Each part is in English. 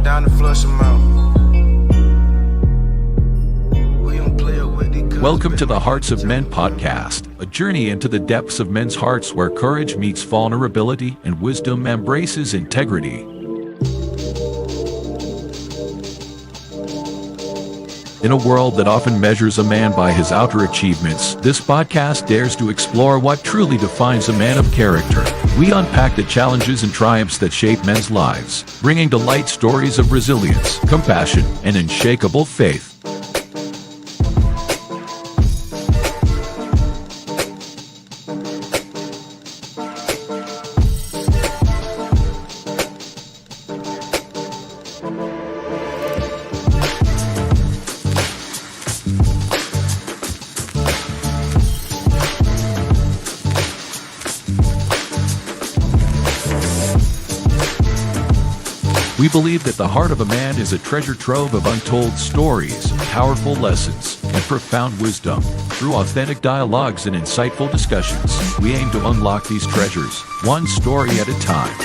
down to flush them out. We don't play it with it. Welcome to the Hearts of Men podcast, a journey into the depths of men's hearts where courage meets vulnerability and wisdom embraces integrity. In a world that often measures a man by his outer achievements, this podcast dares to explore what truly defines a man of character. We unpack the challenges and triumphs that shape men's lives, bringing to light stories of resilience, compassion, and unshakable faith. We believe that the heart of a man is a treasure trove of untold stories, powerful lessons, and profound wisdom. Through authentic dialogues and insightful discussions, we aim to unlock these treasures, one story at a time.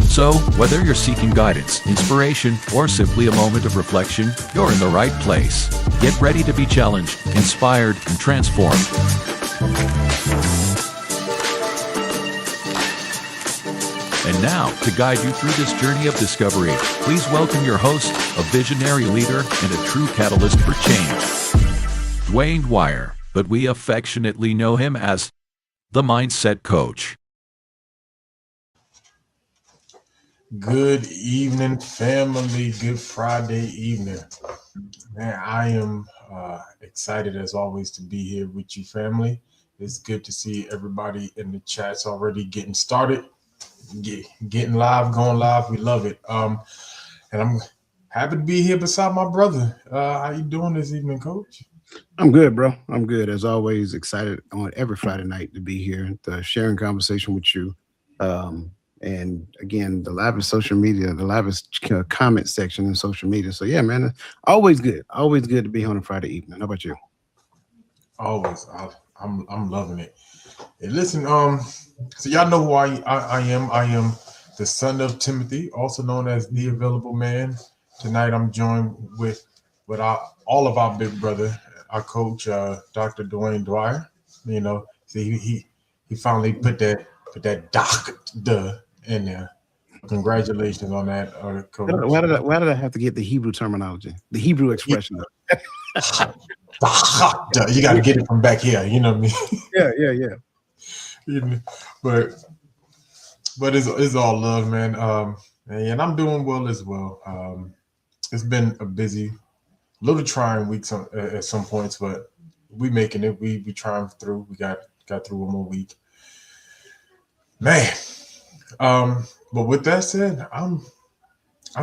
So, whether you're seeking guidance, inspiration, or simply a moment of reflection, you're in the right place. Get ready to be challenged, inspired, and transformed. And now, to guide you through this journey of discovery, please welcome your host, a visionary leader and a true catalyst for change, Dwayne Dwyer, but we affectionately know him as the Mindset Coach. Good evening, family. Good Friday evening. Man, I am excited as always to be here with you, family. It's good to see everybody in the chats already getting started, getting live, going live. We love it. And I'm happy to be here beside my brother. How you doing this evening, Coach? I'm good, bro. I'm good. As always, excited on every Friday night to be here, to sharing conversation with you. And again, the livest social media, the livest comment section in social media. So yeah, man, always good to be on a Friday evening. How about you? Always. I'm loving it. Hey, listen, so y'all know who I am. I am the son of Timothy, also known as the Available Man. Tonight I'm joined with all of our big brother, our coach, Dr. Dwayne Dwyer. You know, see, he finally put that doctor in there. Congratulations on that, Coach. Why did I have to get the Hebrew terminology, the Hebrew expression? You got to get it from back here. You know what I mean? Yeah. You know, but it's all love, man. And I'm doing well as well. It's been a busy, little trying week at some points, but we making it. We trying through. We got through one more week, man. But with that said, I'm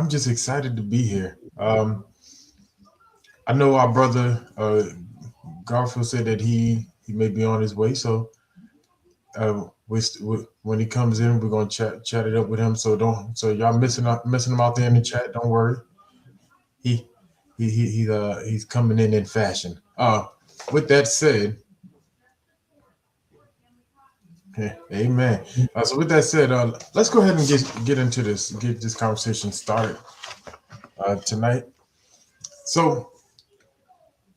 just excited to be here. I know our brother Garfield said that he may be on his way, so when he comes in, we're gonna chat it up with him. So y'all missing him out there in the chat. Don't worry, he's coming in fashion. With that said. Yeah, amen. So with that said, let's go ahead and get into this, get this conversation started tonight. So,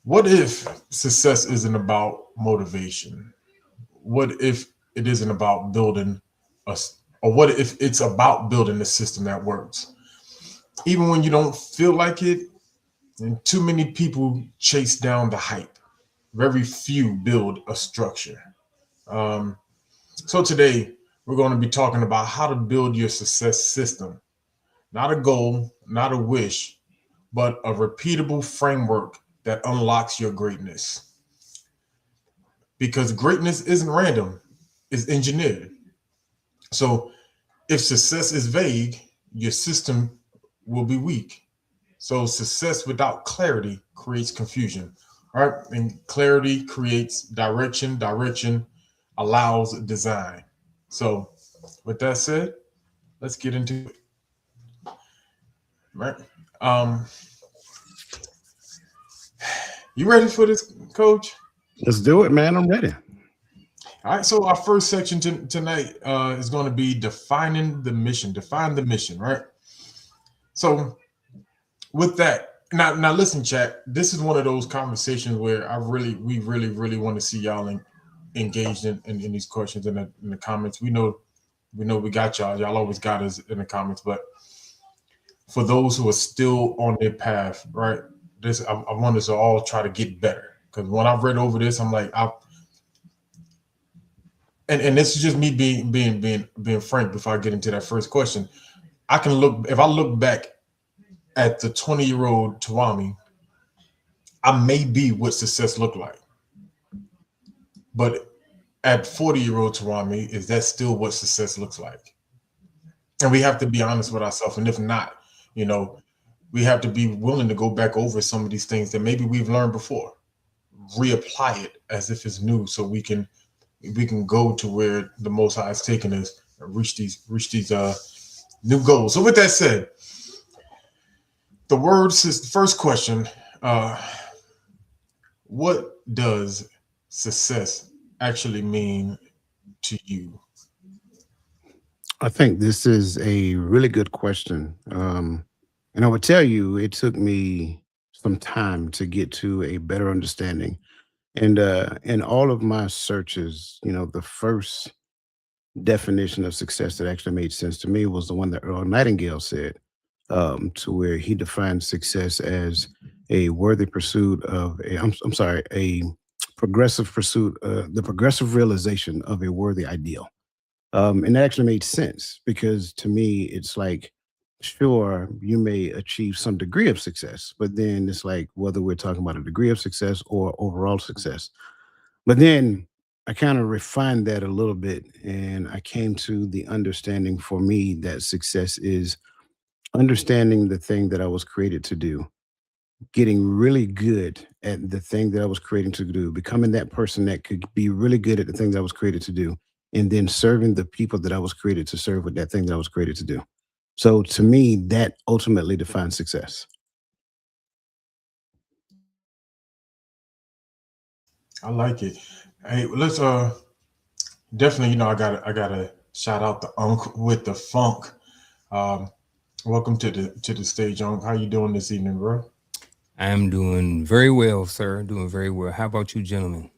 what if success isn't about motivation? What if it isn't about building or what if it's about building a system that works? Even when you don't feel like it, and too many people chase down the hype. Very few build a structure. So today, we're going to be talking about how to build your success system. Not a goal, not a wish, but a repeatable framework that unlocks your greatness. Because greatness isn't random, it's engineered. So if success is vague, your system will be weak. So success without clarity creates confusion, right? And clarity creates direction. Direction allows design. So with that said, let's get into it, right? Um, you ready for this, Coach? Let's do it, man. I'm ready. All right. So our first section tonight is going to be defining the mission. Define the mission, right? So with that, now listen, chat. This is one of those conversations where we really want to see y'all engaged in these questions in the comments. We know we got y'all. Y'all always got us in the comments, but for those who are still on their path, right? I want us to all try to get better. Because when I've read over this, I'm like, and this is just me being frank before I get into that first question. If I look back at the 20-year-old Tawami, I may be what success looked like. But at 40-year-old Tawami, is that still what success looks like? And we have to be honest with ourselves. And if not, we have to be willing to go back over some of these things that maybe we've learned before, reapply it as if it's new, so we can go to where the Most High is taking us and reach these new goals. So with that said, the first question, what does success actually mean to you? I think this is a really good question. And I would tell you, it took me some time to get to a better understanding. And in all of my searches, the first definition of success that actually made sense to me was the one that Earl Nightingale said, to where he defined success as a worthy pursuit of a progressive pursuit, the progressive realization of a worthy ideal. And that actually made sense because to me, it's like, sure, you may achieve some degree of success, but then it's like whether we're talking about a degree of success or overall success. But then I kind of refined that a little bit and I came to the understanding for me that success is understanding the thing that I was created to do, getting really good at the thing that I was created to do, becoming that person that could be really good at the things I was created to do, and then serving the people that I was created to serve with that thing that I was created to do. So to me, that ultimately defines success. I like it. Hey, let's definitely, I gotta shout out the Unc with the funk. Welcome to the stage, Unc. How you doing this evening, bro? I'm doing very well, sir. Doing very well. How about you, gentlemen?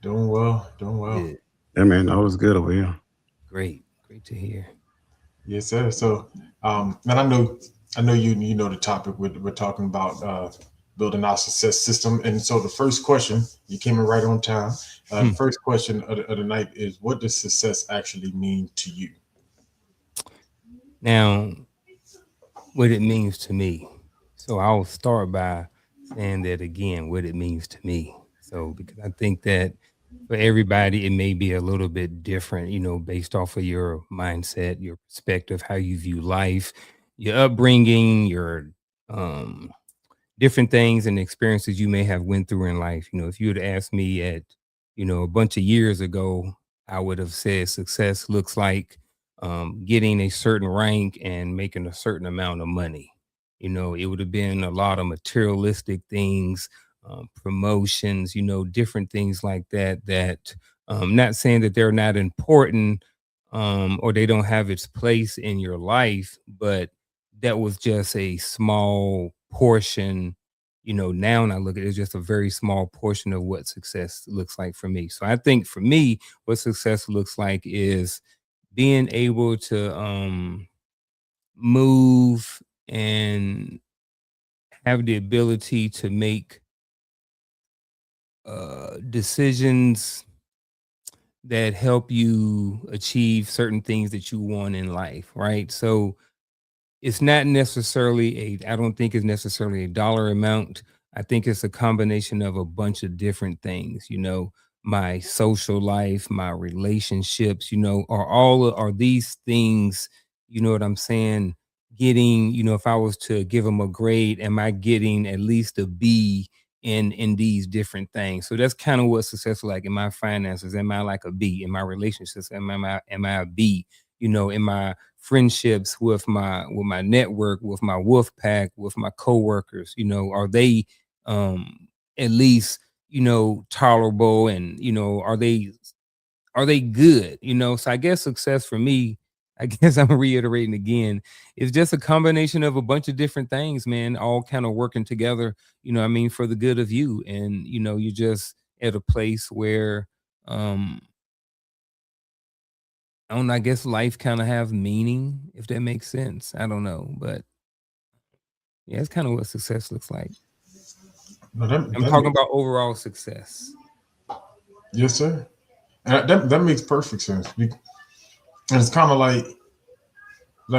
Doing well. Good. Yeah, man, all was good over here. Great to hear. Yes, sir. So, and I know you know the topic we're talking about, building our success system. And so the first question, you came in right on time. The first question of the night is, what does success actually mean to you? Now, what it means to me. So I'll start by saying that again, what it means to me. So because I think that for everybody, it may be a little bit different, based off of your mindset, your perspective, how you view life, your upbringing, your different things and experiences you may have went through in life. If you had asked me at, a bunch of years ago, I would have said success looks like getting a certain rank and making a certain amount of money. It would have been a lot of materialistic things, promotions, different things like that, not saying that they're not important or they don't have its place in your life, but that was just a small portion. Now when I look at it, it's just a very small portion of what success looks like for me. So I think for me, what success looks like is being able to move and have the ability to make decisions that help you achieve certain things that you want in life, right? So it's not necessarily I don't think it's necessarily a dollar amount. I think it's a combination of a bunch of different things, my social life, my relationships, are these things, you know what I'm saying, getting, if I was to give them a grade, am I getting at least a B in these different things? So that's kind of what success is like in my finances. Am I like a B in my relationships? Am I a B? In my friendships, with my network, with my wolf pack, with my coworkers, are they at least tolerable, and are they good? So I guess success for me, I guess I'm reiterating again, is just a combination of a bunch of different things, man, all kind of working together, for the good of you. And, you're just at a place where, I don't know, I guess life kind of have meaning, if that makes sense. I don't know, but yeah, it's kind of what success looks like. No, I'm talking about overall success. yes, sir. And that makes perfect sense. And it's kind of like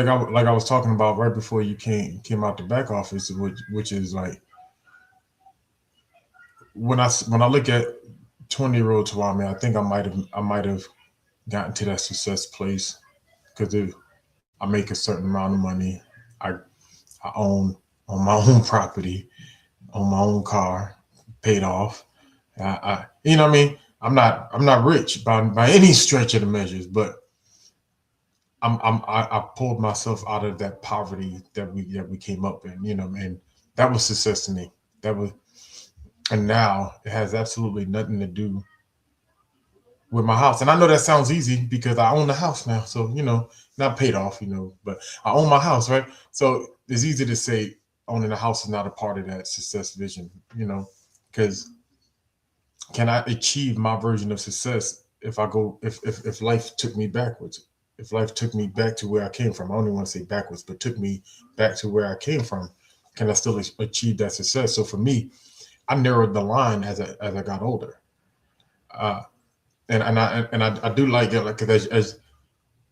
I was talking about right before you came out the back office, which is like when I look at 20-year-old Tawami, I think I might have gotten to that success place because I make a certain amount of money. I own on my own property, on my own car, paid off. You know what I mean? I'm not rich by any stretch of the measures, but I pulled myself out of that poverty that we came up in, and that was success to me. And now it has absolutely nothing to do with my house. And I know that sounds easy because I own the house now. So, not paid off, but I own my house, right? So it's easy to say owning a house is not a part of that success vision, because can I achieve my version of success if life took me backwards? If life took me back to where I came from, I don't even want to say backwards, but took me back to where I came from, can I still achieve that success? So for me, I narrowed the line as I got older. And I do like it, like, as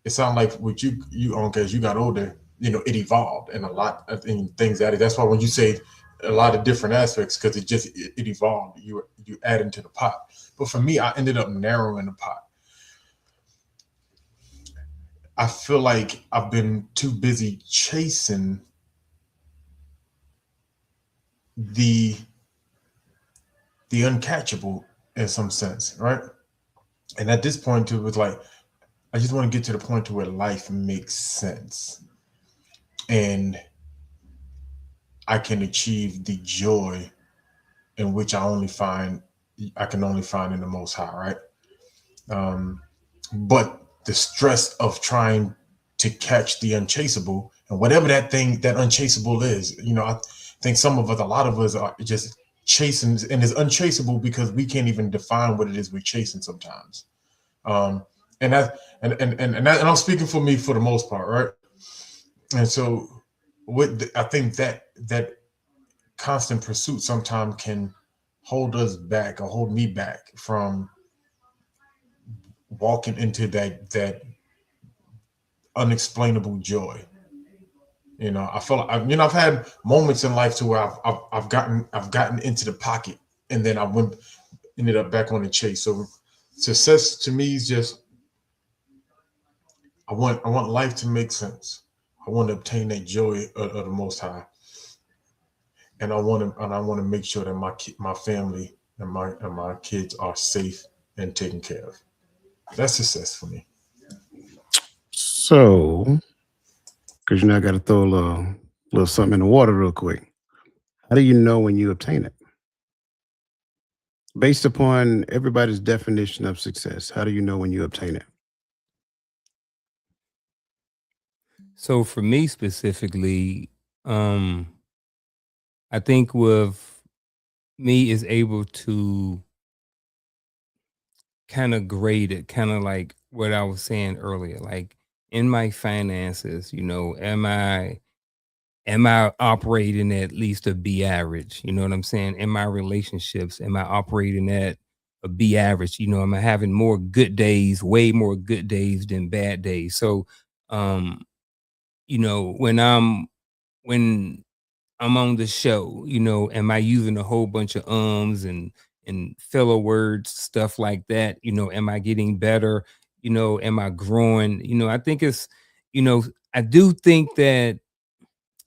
it sounds like what you own, as you got older, it evolved and a lot of things added. That's why when you say a lot of different aspects, because it evolved, you add into the pot. But for me, I ended up narrowing the pot. I feel like I've been too busy chasing the uncatchable in some sense, right? And at this point, it was like I just want to get to the point to where life makes sense, and I can achieve the joy in which I can only find in the Most High, right? But the stress of trying to catch the unchaseable, and whatever that unchaseable is, I think a lot of us are just chasing, and it's unchaseable because we can't even define what it is we're chasing sometimes. And I'm speaking for me for the most part, right? And so I think that constant pursuit sometimes can hold us back or hold me back from walking into that unexplainable joy. I feel like I've had moments in life to where I've gotten into the pocket, and then ended up back on the chase. So success to me is just I want life to make sense. I want to obtain that joy of the Most High, and I want to make sure that my family and my kids are safe and taken care of. That's success for me. So, because I got to throw a little something in the water real quick. How do you know when you obtain it? Based upon everybody's definition of success, how do you know when you obtain it? So for me specifically, I think with me is able to kind of grade it, kind of like what I was saying earlier, like in my finances, am I operating at least a B average? You know what I'm saying? In my relationships, am I operating at a B average? Am I having more good days, way more good days than bad days? So, when I'm on the show, am I using a whole bunch of and filler words, stuff like that? Am I getting better? Am I growing? I think it's, I do think that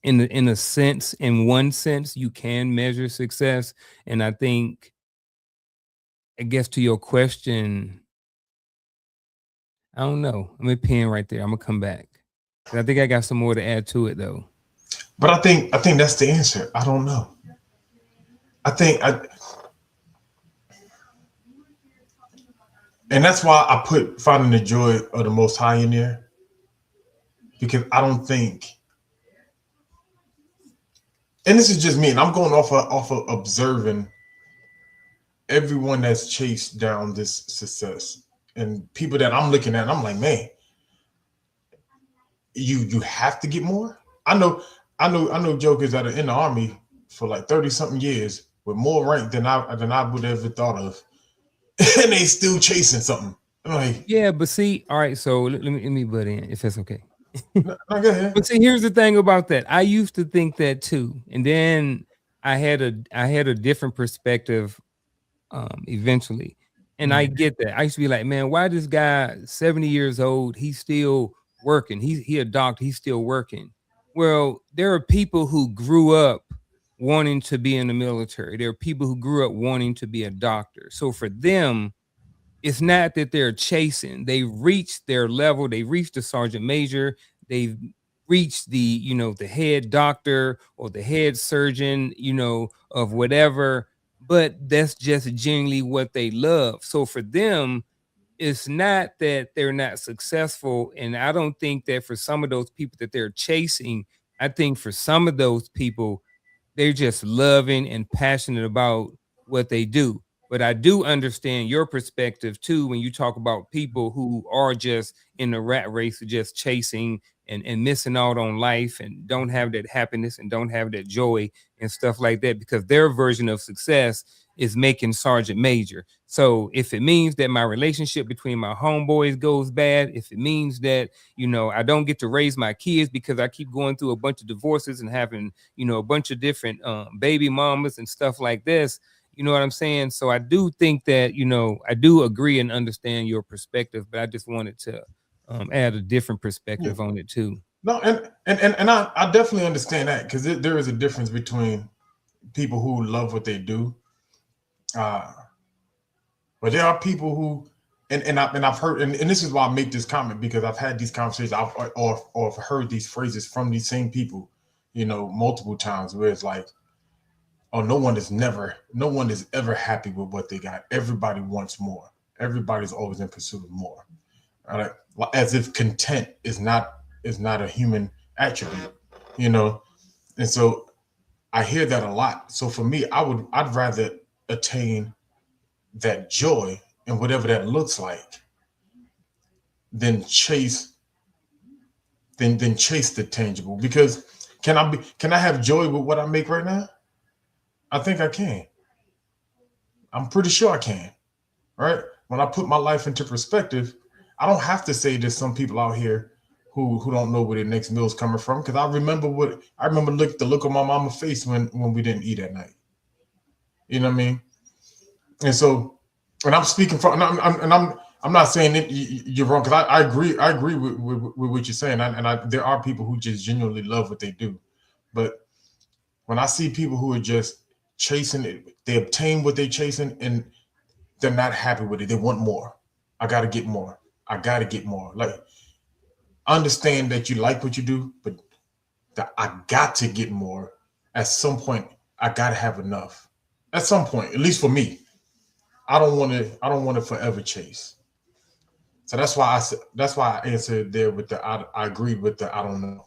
in a sense, in one sense, you can measure success. And I think, I guess to your question, I don't know. I'm a pin right there. I'm gonna come back. 'Cause I think I got some more to add to it though. But I think that's the answer. I don't know. And that's why I put finding the joy of the Most High in there, because I don't think, and this is just me, and I'm going off of observing everyone that's chased down this success and people that I'm looking at, and I'm like, man, you have to get more. I know jokers that are in the army for like 30 something years with more rank than I would ever thought of, and they still chasing something. I'm like, Yeah, but see, all right. So let me butt in if that's okay. no, go ahead. But see, here's the thing about that. I used to think that too, and then I had a different perspective eventually, and I get that. I used to be like, man, why this guy 70 years old? He's still working. He a doctor. He's still working. Well, there are people who grew up wanting to be in the military. There are people who grew up wanting to be a doctor. So for them, it's not that they're chasing. They reached their level. They reached the sergeant major. They've reached the, the head doctor or the head surgeon, of whatever. But that's just genuinely what they love. So for them, it's not that they're not successful. And I don't think that for some of those people that they're chasing, I think for some of those people, they're just loving and passionate about what they do. But I do understand your perspective too when you talk about people who are just in the rat race, just chasing and missing out on life and don't have that happiness and don't have that joy and stuff like that, because their version of success is making sergeant major. So if it means that my relationship between my homeboys goes bad, if it means that, I don't get to raise my kids because I keep going through a bunch of divorces and having, a bunch of different baby mamas and stuff like this, you know what I'm saying? So I do think that, I do agree and understand your perspective, but I just wanted to add a different perspective on it too. No, and I definitely understand that, because there is a difference between people who love what they do. But there are people who, and I've heard, and this is why I make this comment, because I've had these conversations, or heard these phrases from these same people, multiple times, where it's like, oh, no one is ever happy with what they got. Everybody wants more. Everybody's always in pursuit of more. All right? As if content is not a human attribute, And so I hear that a lot. So for me, I'd rather attain that joy and whatever that looks like than chase the tangible. Because can I have joy with what I make right now? I think I can. I'm pretty sure I can. Right? When I put my life into perspective, I don't have to say there's some people out here who don't know where their next meal is coming from, because I remember the look on my mama's face when we didn't eat at night. You know what I mean? And so, and I'm speaking from, I'm not saying that you're wrong, because I agree with what you're saying, and there are people who just genuinely love what they do, but when I see people who are just chasing it, they obtain what they're chasing and they're not happy with it. They want more. I got to get more. I got to get more. Like, understand that you like what you do, but I got to get more. At some point, I got to have enough. At some point, at least for me, I don't want to forever chase. So that's why I answered there with I agree with I don't know.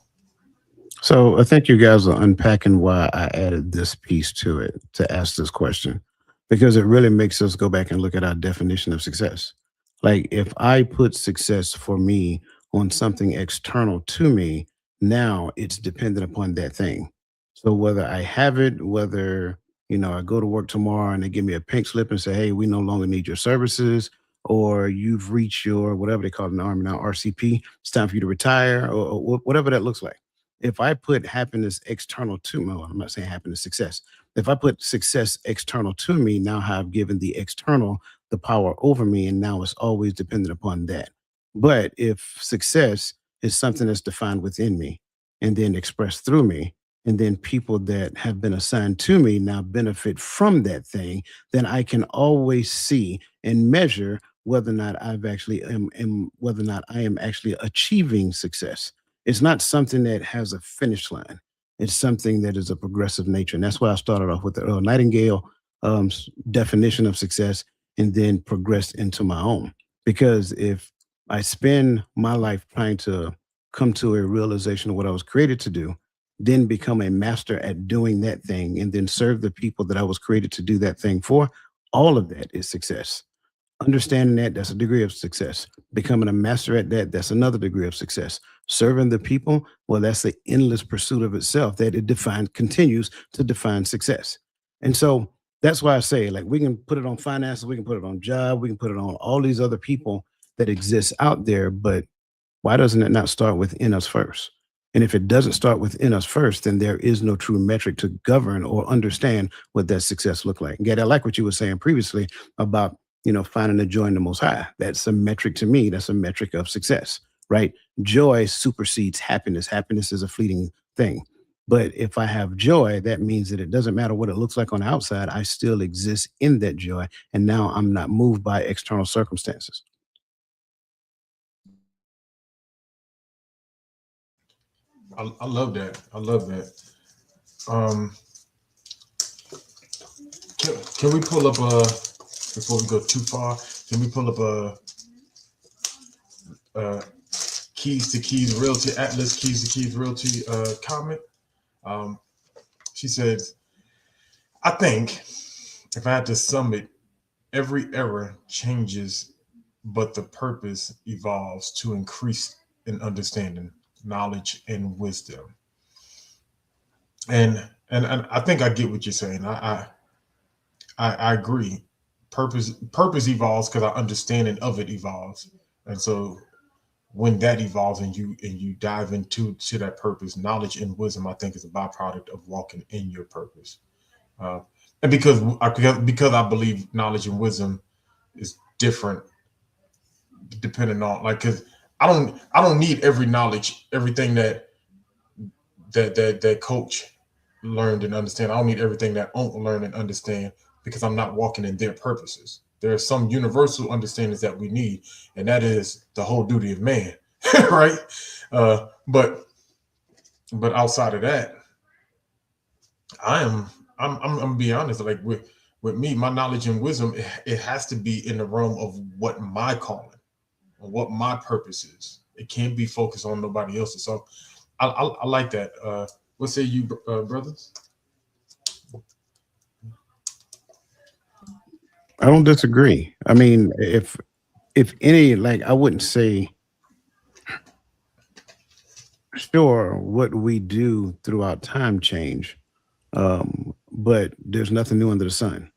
So I think you guys are unpacking why I added this piece to it, to ask this question, because it really makes us go back and look at our definition of success. Like, if I put success for me on something external to me, now it's dependent upon that thing. So whether I have it, whether, I go to work tomorrow and they give me a pink slip and say, hey, we no longer need your services, or you've reached your, whatever they call it in the Army now, RCP, it's time for you to retire, or whatever that looks like. If I put happiness external to me, well, I'm not saying happiness, success. If I put success external to me, now I've given the external the power over me, and now it's always dependent upon that. But if success is something that's defined within me and then expressed through me, and then people that have been assigned to me now benefit from that thing, then I can always see and measure whether or not whether or not I am actually achieving success. It's not something that has a finish line. It's something that is a progressive nature, and that's why I started off with the Earl Nightingale definition of success, and then progressed into my own. Because if I spend my life trying to come to a realization of what I was created to do, then become a master at doing that thing, and then serve the people that I was created to do that thing for, all of that is success. Understanding that, that's a degree of success. Becoming a master at that, that's another degree of success. Serving the people, well, that's the endless pursuit of itself that continues to define success. And so that's why I say, like, we can put it on finances, we can put it on job, we can put it on all these other people that exist out there, but why doesn't it not start within us first? And if it doesn't start within us first, then there is no true metric to govern or understand what that success look like. And Gad, I like what you were saying previously about, finding the joy in the Most High. That's a metric to me. That's a metric of success, right? Joy supersedes happiness. Happiness is a fleeting thing. But if I have joy, that means that it doesn't matter what it looks like on the outside. I still exist in that joy. And now I'm not moved by external circumstances. I love that. I love that. Can we pull up before we go too far? Can we pull up Keys to Keys Realty Atlas Keys to Keys Realty comment? She says, I think if I had to sum it, every era changes, but the purpose evolves to increase in understanding, knowledge, and wisdom. And I think I get what you're saying. I agree. Purpose evolves because our understanding of it evolves. And so when that evolves and you dive into that purpose, knowledge and wisdom, I think is a byproduct of walking in your purpose. And because I believe knowledge and wisdom is different depending on, like, because I don't need every knowledge, everything that coach learned and understand. I don't need everything that Unc learn and understand, because I'm not walking in their purposes. There are some universal understandings that we need, and that is the whole duty of man, right? But outside of that, I'm gonna be honest. Like with me, my knowledge and wisdom, it has to be in the realm of what my calling, or what my purpose is. It can't be focused on nobody else's. So I like that. What say you, brothers? I don't disagree. I mean, if any, like, I wouldn't say, sure, what we do throughout time change, but there's nothing new under the sun,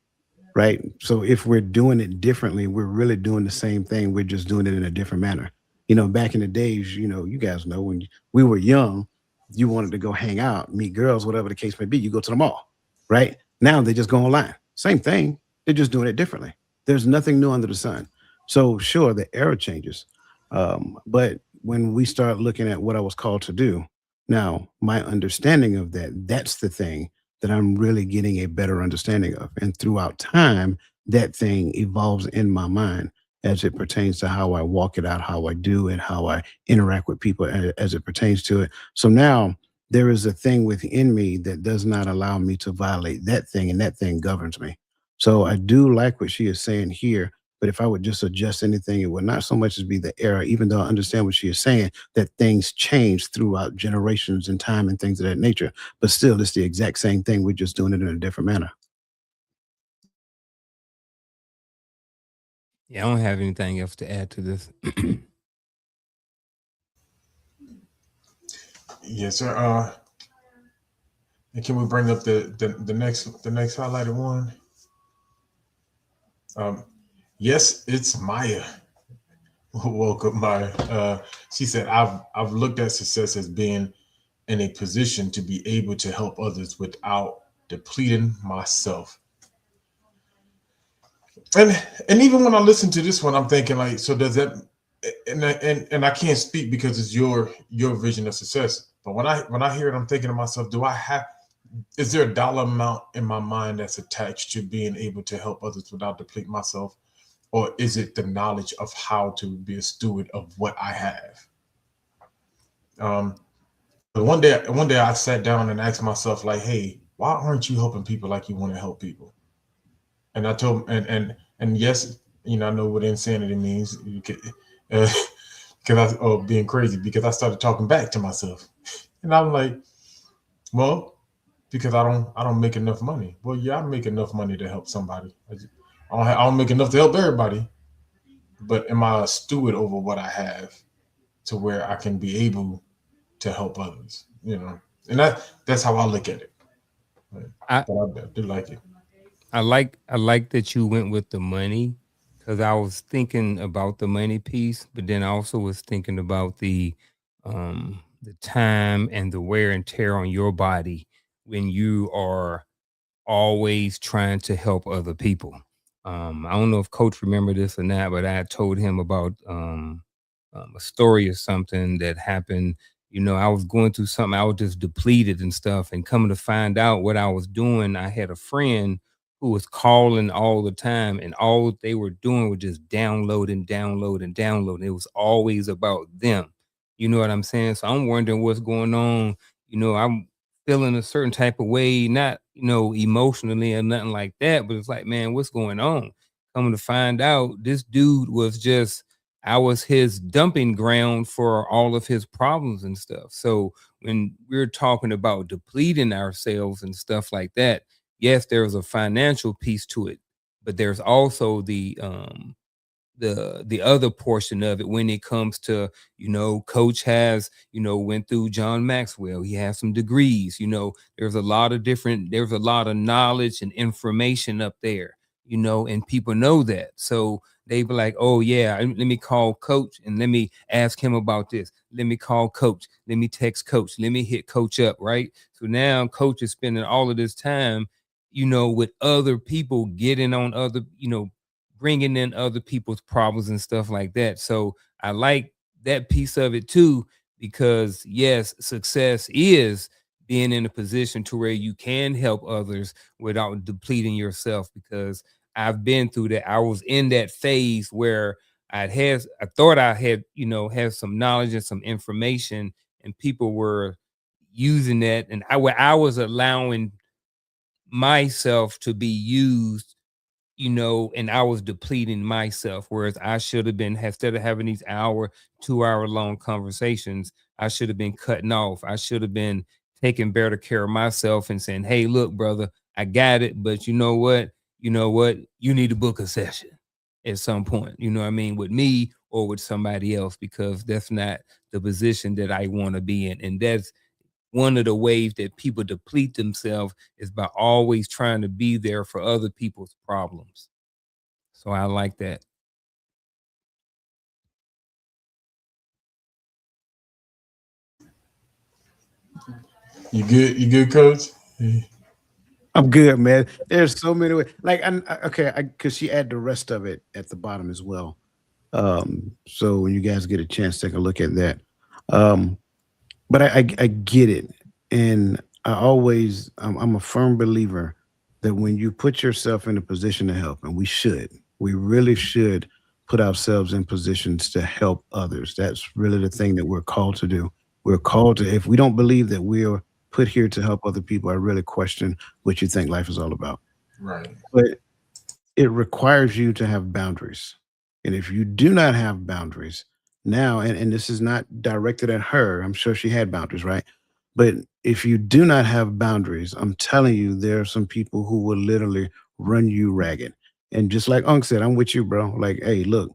right? So if we're doing it differently, we're really doing the same thing. We're just doing it in a different manner. Back in the days, you guys know, when we were young, you wanted to go hang out, meet girls, whatever the case may be, you go to the mall, right? Now they just go online. Same thing. They're just doing it differently. There's nothing new under the sun. So sure, the era changes. But when we start looking at what I was called to do, now my understanding of that's the thing that I'm really getting a better understanding of. And throughout time, that thing evolves in my mind as it pertains to how I walk it out, how I do it, how I interact with people as it pertains to it. So now there is a thing within me that does not allow me to violate that thing, and that thing governs me. So I do like what she is saying here, but if I would just adjust anything, it would not so much as be the era, even though I understand what she is saying, that things change throughout generations and time and things of that nature. But still, it's the exact same thing. We're just doing it in a different manner. Yeah, I don't have anything else to add to this. Yes, sir. And can we bring up the next highlighted one? Yes, it's Maya. Welcome, Maya. She said, I've looked at success as being in a position to be able to help others without depleting myself. And even when I listen to this one, I'm thinking, like, so does that? And I can't speak because it's your vision of success. But when I hear it, I'm thinking to myself, is there a dollar amount in my mind that's attached to being able to help others without depleting myself? Or is it the knowledge of how to be a steward of what I have? But one day I sat down and asked myself, like, hey, why aren't you helping people like you want to help people? And I told and yes, I know what insanity means. Because being crazy, because I started talking back to myself. And I'm like, well, because I don't make enough money. Well, yeah, I make enough money to help somebody. I don't make enough to help everybody. But am I a steward over what I have to where I can be able to help others? And that's how I look at it. But I do like it. I like that you went with the money, because I was thinking about the money piece, but then I also was thinking about the time and the wear and tear on your body when you are always trying to help other people. I don't know if Coach remember this or not, but I had told him about a story or something that happened. I was going through something. I was just depleted and stuff. And coming to find out what I was doing, I had a friend who was calling all the time, and all they were doing was just downloading. It was always about them. You know what I'm saying? So I'm wondering what's going on. I'm feeling a certain type of way, not, emotionally or nothing like that, but it's like, man, what's going on? Coming to find out, this dude I was his dumping ground for all of his problems and stuff. So when we're talking about depleting ourselves and stuff like that, yes, there's a financial piece to it, but there's also the other portion of it when it comes to, Coach has, went through John Maxwell. He has some degrees. There's a lot of knowledge and information up there, and people know that. So they be like, oh yeah, let me call Coach and let me ask him about this. Let me call Coach. Let me text Coach. Let me hit Coach up, right? So now Coach is spending all of this time, with other people, getting on other, bringing in other people's problems and stuff like that. So I like that piece of it too, because yes, success is being in a position to where you can help others without depleting yourself, because I've been through that. I was in that phase where I thought I had, have some knowledge and some information, and people were using that. And I was allowing myself to be used, and I was depleting myself. Whereas I should have been, instead of having these 2-hour long conversations, I should have been cutting off. I should have been taking better care of myself and saying, hey, look, brother, I got it. But you know what? You need to book a session at some point, with me or with somebody else, because that's not the position that I want to be in. And that's one of the ways that people deplete themselves, is by always trying to be there for other people's problems. So I like that. You good? You good, Coach? I'm good, man. There's so many ways. Like, because she add the rest of it at the bottom as well. So when you guys get a chance, take a look at that. But I get it, and I'm a firm believer that when you put yourself in a position to help, and we really should put ourselves in positions to help others. That's really the thing that we're called to do. We're called to. If we don't believe that we're put here to help other people, I really question what you think life is all about. Right. But it requires you to have boundaries. And if you do not have boundaries now, and this is not directed at her, I'm sure she had boundaries, right? But if you do not have boundaries, I'm telling you, there are some people who will literally run you ragged. And just like Unc said, I'm with you, bro. Like, hey, look,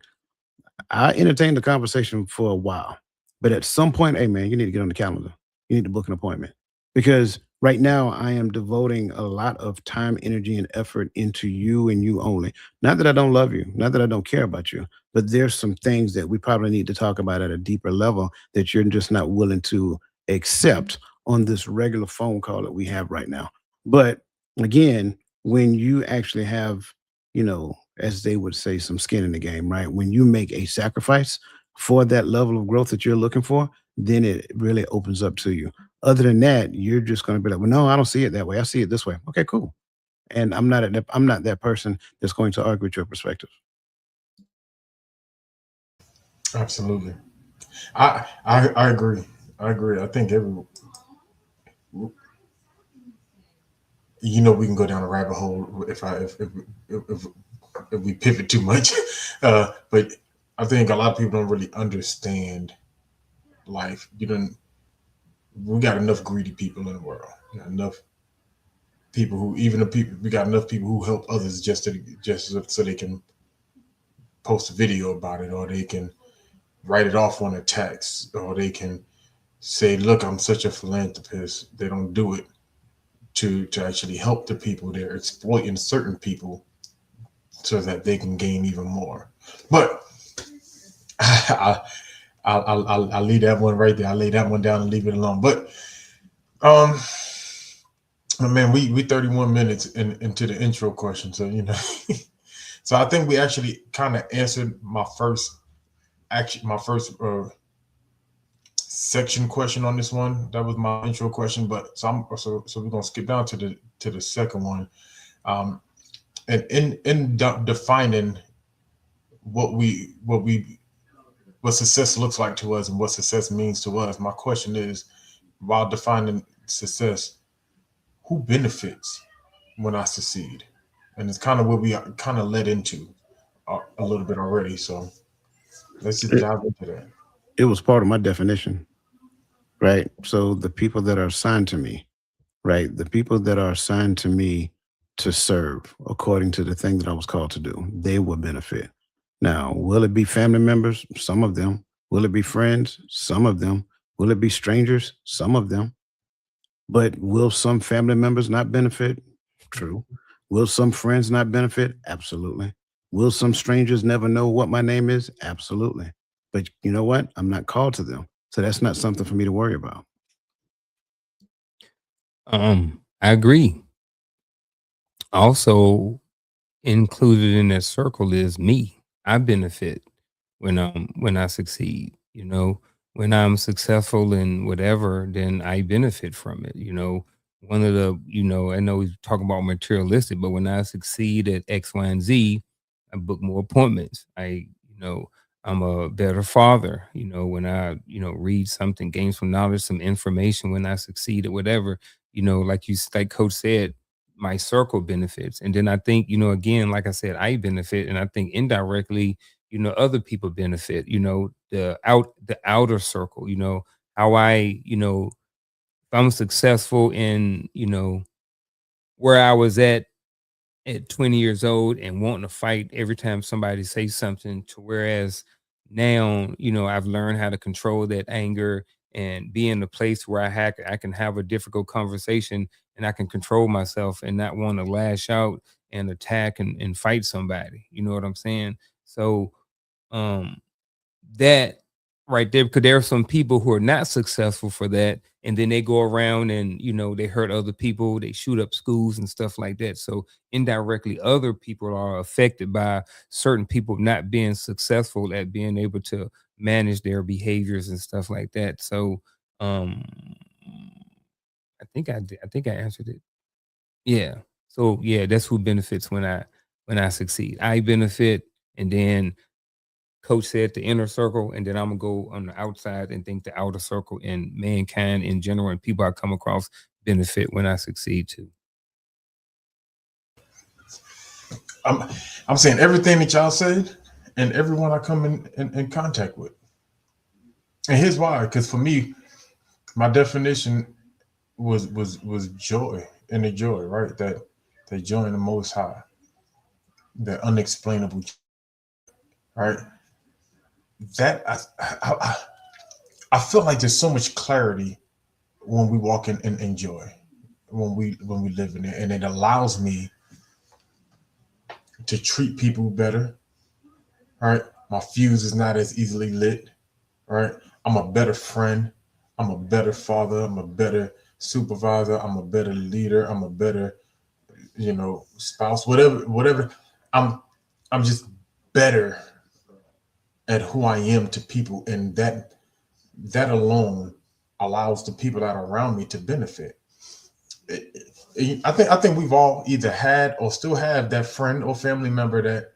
I entertained the conversation for a while, but at some point, hey, man, you need to get on the calendar. You need to book an appointment. Because right now I am devoting a lot of time, energy, and effort into you and you only. Not that I don't love you, not that I don't care about you, but there's some things that we probably need to talk about at a deeper level that you're just not willing to accept on this regular phone call that we have right now. But again, when you actually have, as they would say, some skin in the game, right? When you make a sacrifice for that level of growth that you're looking for, then it really opens up to you. Other than that, you're just going to be like, well, no, I don't see it that way. I see it this way. Okay, cool. And I'm not that person that's going to argue with your perspective. Absolutely. I agree. I agree. I think we can go down a rabbit hole if we pivot too much. But I think a lot of people don't really understand life. We got enough greedy people in the world. We got enough people we got enough people who help others just so they can post a video about it, or they can write it off on a text, or they can say, look, I'm such a philanthropist. They don't do it to actually help the people. They're exploiting certain people so that they can gain even more. But I'll leave that one right there. I'll lay that one down and leave it alone. But man, we 31 minutes into the intro question, so so I think we actually kind of answered my first section question on this one. That was my intro question, but so we're gonna skip down to the second one. And in defining what success looks like to us and what success means to us, my question is, while defining success, who benefits when I succeed? And it's kind of what we kind of led into a little bit already. So let's just dive into that. It was part of my definition, right? So the people that are assigned to me, right? The people that are assigned to me to serve according to the thing that I was called to do, they will benefit. Now, will it be family members? Some of them. Will it be friends? Some of them. Will it be strangers? Some of them. But will some family members not benefit? True. Will some friends not benefit? Absolutely. Will some strangers never know what my name is? Absolutely. But you know what? I'm not called to them. So that's not something for me to worry about. I agree. Also included in that circle is me. I benefit when I succeed. When I'm successful in whatever, then I benefit from it. One of the, I know we talk about materialistic, but when I succeed at X, Y, and Z, I book more appointments. I'm a better father. When I, read something, gain some knowledge, some information, when I succeed at whatever, like Coach said, my circle benefits. And then I think, again, like I said, I benefit, and I think indirectly, other people benefit, the outer circle, how I, if I'm successful in, where I was at 20 years old and wanting to fight every time somebody says something, to whereas now, I've learned how to control that anger and be in a place where I can have a difficult conversation, and I can control myself and not want to lash out and attack and fight somebody. You know what I'm saying? So that right there, because there are some people who are not successful for that, and then they go around and they hurt other people, they shoot up schools and stuff like that. So indirectly, other people are affected by certain people not being successful at being able to manage their behaviors and stuff like that. So I think I answered it. Yeah. So yeah, that's who benefits when I succeed. I benefit, and then Coach said the inner circle, and then I'm gonna go on the outside and think the outer circle, and mankind in general and people I come across benefit when I succeed too. I'm saying everything that y'all said, and everyone I come in contact with. And here's why: because for me, my definition was joy, and the joy, right? That joy in the Most High, the unexplainable, right? That I feel like there's so much clarity when we walk in joy, when we live in it, and it allows me to treat people better. Right, my fuse is not as easily lit. Right, I'm a better friend. I'm a better father. I'm a better supervisor. I'm a better leader. I'm a better, spouse. Whatever. I'm just better at who I am to people, and that that alone allows the people that are around me to benefit. I think we've all either had or still have that friend or family member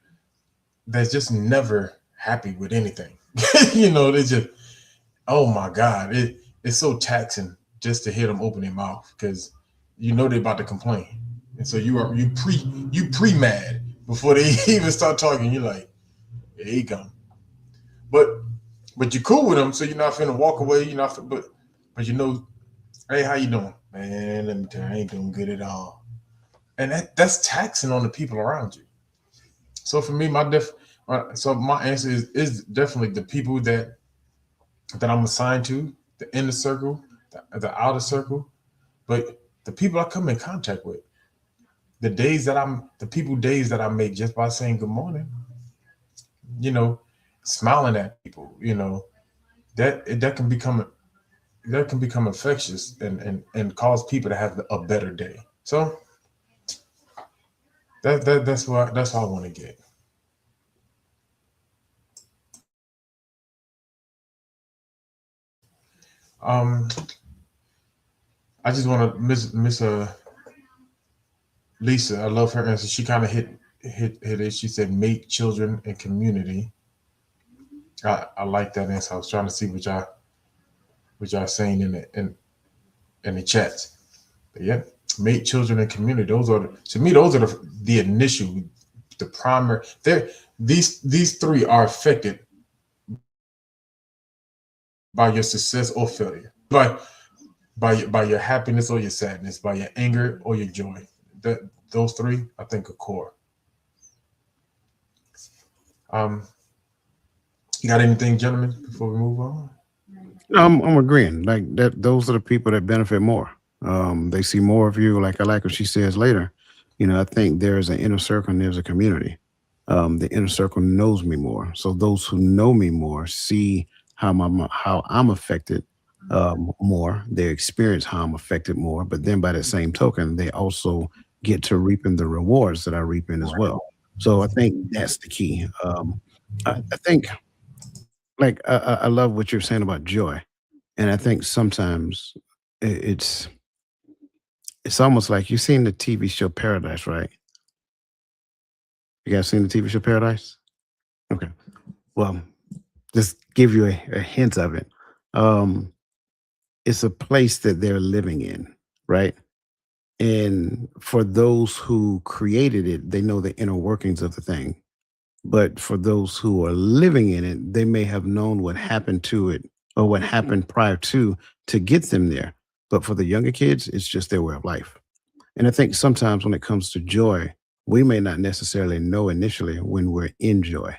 that's just never happy with anything. They just, oh my God, it's so taxing just to hear them open their mouth because they're about to complain, and so you pre mad before they even start talking. You're like, here you come, but you're cool with them, so you're not finna walk away. You're not, but hey, how you doing, man? Let me tell you, I ain't doing good at all, and that's taxing on the people around you. So for me, my answer is definitely the people that I'm assigned to, the inner circle, the outer circle, but the people I come in contact with, the days that I make just by saying good morning, smiling at people, that can become infectious and cause people to have a better day. So that's what I want to get. I just want to miss Lisa. I love her answer. She kind of hit it. She said, "Mate, children, and community." I like that answer. I was trying to see what y'all saying in the chat. But yeah, mate, children, and community. Those are the initial, the primary. These three are affected by your success or failure, by your happiness or your sadness, by your anger or your joy. Those three, I think, are core. You got anything, gentlemen, before we move on? I'm agreeing. Like that, those are the people that benefit more. They see more of you. Like I like what she says later. I think there's an inner circle and there's a community. The inner circle knows me more. So those who know me more see how I'm affected more. They experience how I'm affected more. But then by the same token, they also get to reaping the rewards that I reap in as well. So I think that's the key. I think, like, I love what you're saying about joy. And I think sometimes it's almost like you've seen the TV show Paradise, right? You guys seen the TV show Paradise? Okay. Well, just give you a hint of it. It's a place that they're living in, right? And for those who created it, they know the inner workings of the thing. But for those who are living in it, they may have known what happened to it or what happened prior to get them there. But for the younger kids, it's just their way of life. And I think sometimes when it comes to joy, we may not necessarily know initially when we're in joy,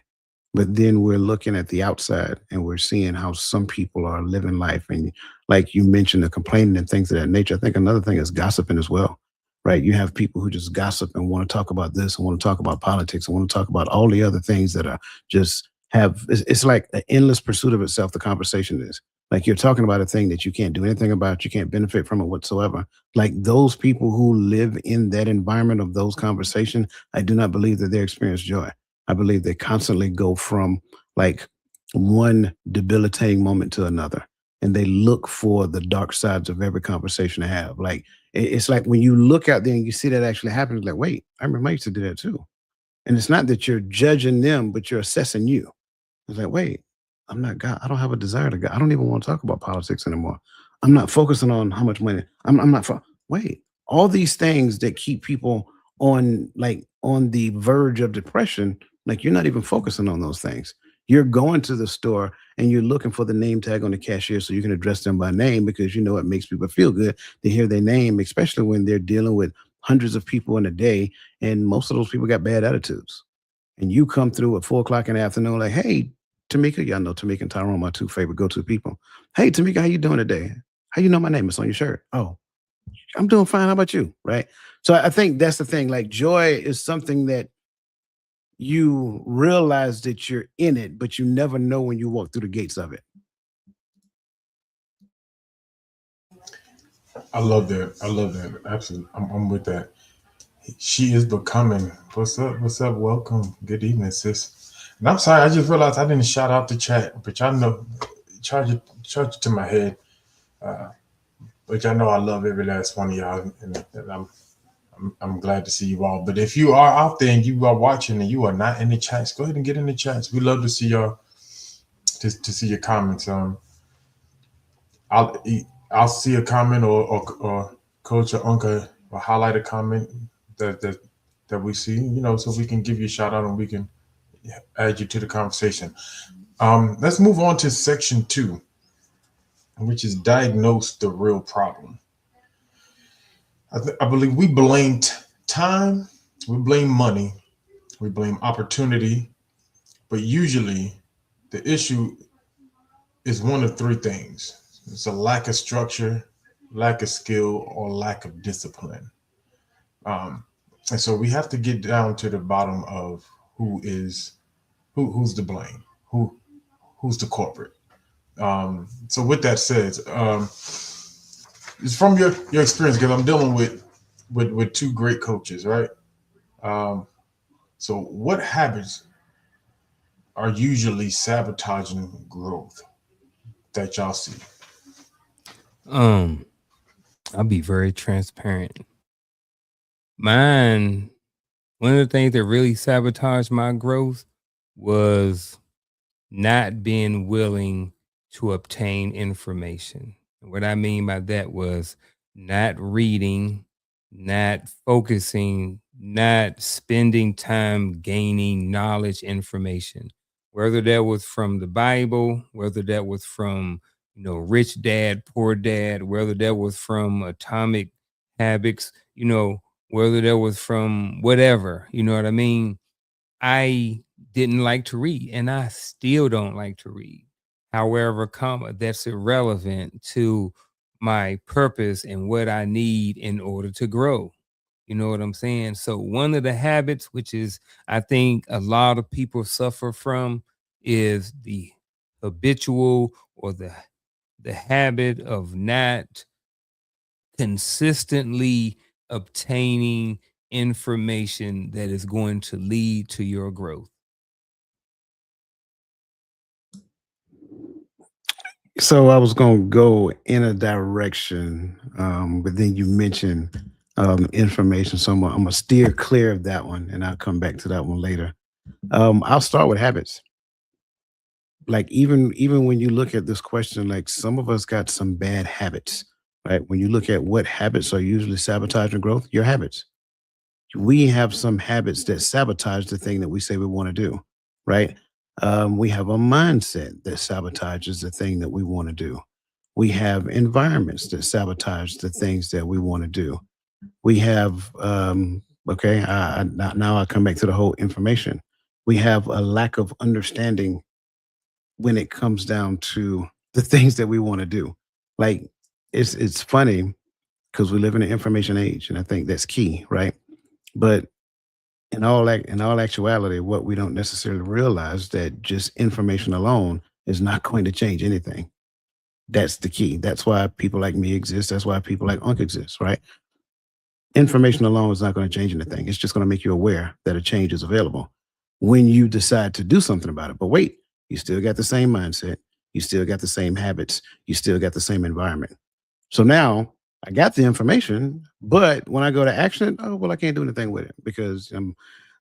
but then we're looking at the outside and we're seeing how some people are living life. And like you mentioned, the complaining and things of that nature. I think another thing is gossiping as well, right? You have people who just gossip and want to talk about this and want to talk about politics and want to talk about all the other things that are just it's like an endless pursuit of itself. The conversation is like you're talking about a thing that you can't do anything about, you can't benefit from it whatsoever. Like those people who live in that environment of those conversations, I do not believe that they experience joy. I believe they constantly go from like one debilitating moment to another, and they look for the dark sides of every conversation they have. Like it's like when you look out there and you see that actually happen, it's like, wait, I remember I used to do that too. And it's not that you're judging them, but you're assessing you. It's like, wait, I'm not God. I don't have a desire to God. I don't even want to talk about politics anymore. I'm not focusing on how much money. I'm not. Wait, all these things that keep people on the verge of depression. Like you're not even focusing on those things. You're going to the store and you're looking for the name tag on the cashier so you can address them by name because it makes people feel good to hear their name, especially when they're dealing with hundreds of people in a day, and most of those people got bad attitudes. And you come through at 4:00 in the afternoon, like, hey, Tamika, y'all know Tamika and Tyrone, my two favorite go-to people. Hey, Tamika, how you doing today? How you know my name? It's on your shirt. Oh, I'm doing fine. How about you? Right. So I think that's the thing. Like joy is something that you realize that you're in it, but you never know when you walk through the gates of it. I love that. Absolutely. I'm with that. She is becoming. What's up? Welcome. Good evening, sis. And I'm sorry, I just realized I didn't shout out the chat, but y'all know charge it to my head. But y'all know I love every last one of y'all, and I'm glad to see you all. But if you are out there and you are watching and you are not in the chats, go ahead and get in the chats. We love to see y'all, to see your comments. I'll see a comment or Coach or Uncle will highlight a comment that we see, so we can give you a shout out and we can add you to the conversation. Let's move on to section 2, which is diagnose the real problem. I believe we blame time, we blame money, we blame opportunity, but usually the issue is one of 3 things. It's a lack of structure, lack of skill, or lack of discipline. And so we have to get down to the bottom of who's to blame, who's the culprit. So with that said, it's from your experience, because I'm dealing with 2 great coaches, right? So what habits are usually sabotaging growth that y'all see? I'll be very transparent. Mine, one of the things that really sabotaged my growth was not being willing to obtain information. And what I mean by that was not reading, not focusing, not spending time gaining knowledge, information, whether that was from the Bible, whether that was from, Rich Dad, Poor Dad, whether that was from Atomic Habits, whether that was from whatever, you know what I mean? I didn't like to read, and I still don't like to read. However, that's irrelevant to my purpose and what I need in order to grow. You know what I'm saying? So one of the habits, which is I think a lot of people suffer from, is the habitual or the habit of not consistently obtaining information that is going to lead to your growth. So I was going to go in a direction, but then you mentioned information. So I'm going to steer clear of that one, and I'll come back to that one later. I'll start with habits. Like even when you look at this question, like some of us got some bad habits, right? When you look at what habits are usually sabotaging growth, your habits. We have some habits that sabotage the thing that we say we want to do, right? We have a mindset that sabotages the thing that we want to do. We have environments that sabotage the things that we want to do. We have, now I come back to the whole information. We have a lack of understanding when it comes down to the things that we want to do. Like it's funny because we live in an information age, and I think that's key, right? But in all actuality, what we don't necessarily realize that just information alone is not going to change anything. That's the key. That's why people like me exist. That's why people like Unc exist, right? Information alone is not going to change anything. It's just going to make you aware that a change is available when you decide to do something about it. But wait, you still got the same mindset. You still got the same habits. You still got the same environment. So now I got the information, but when I go to action, I can't do anything with it because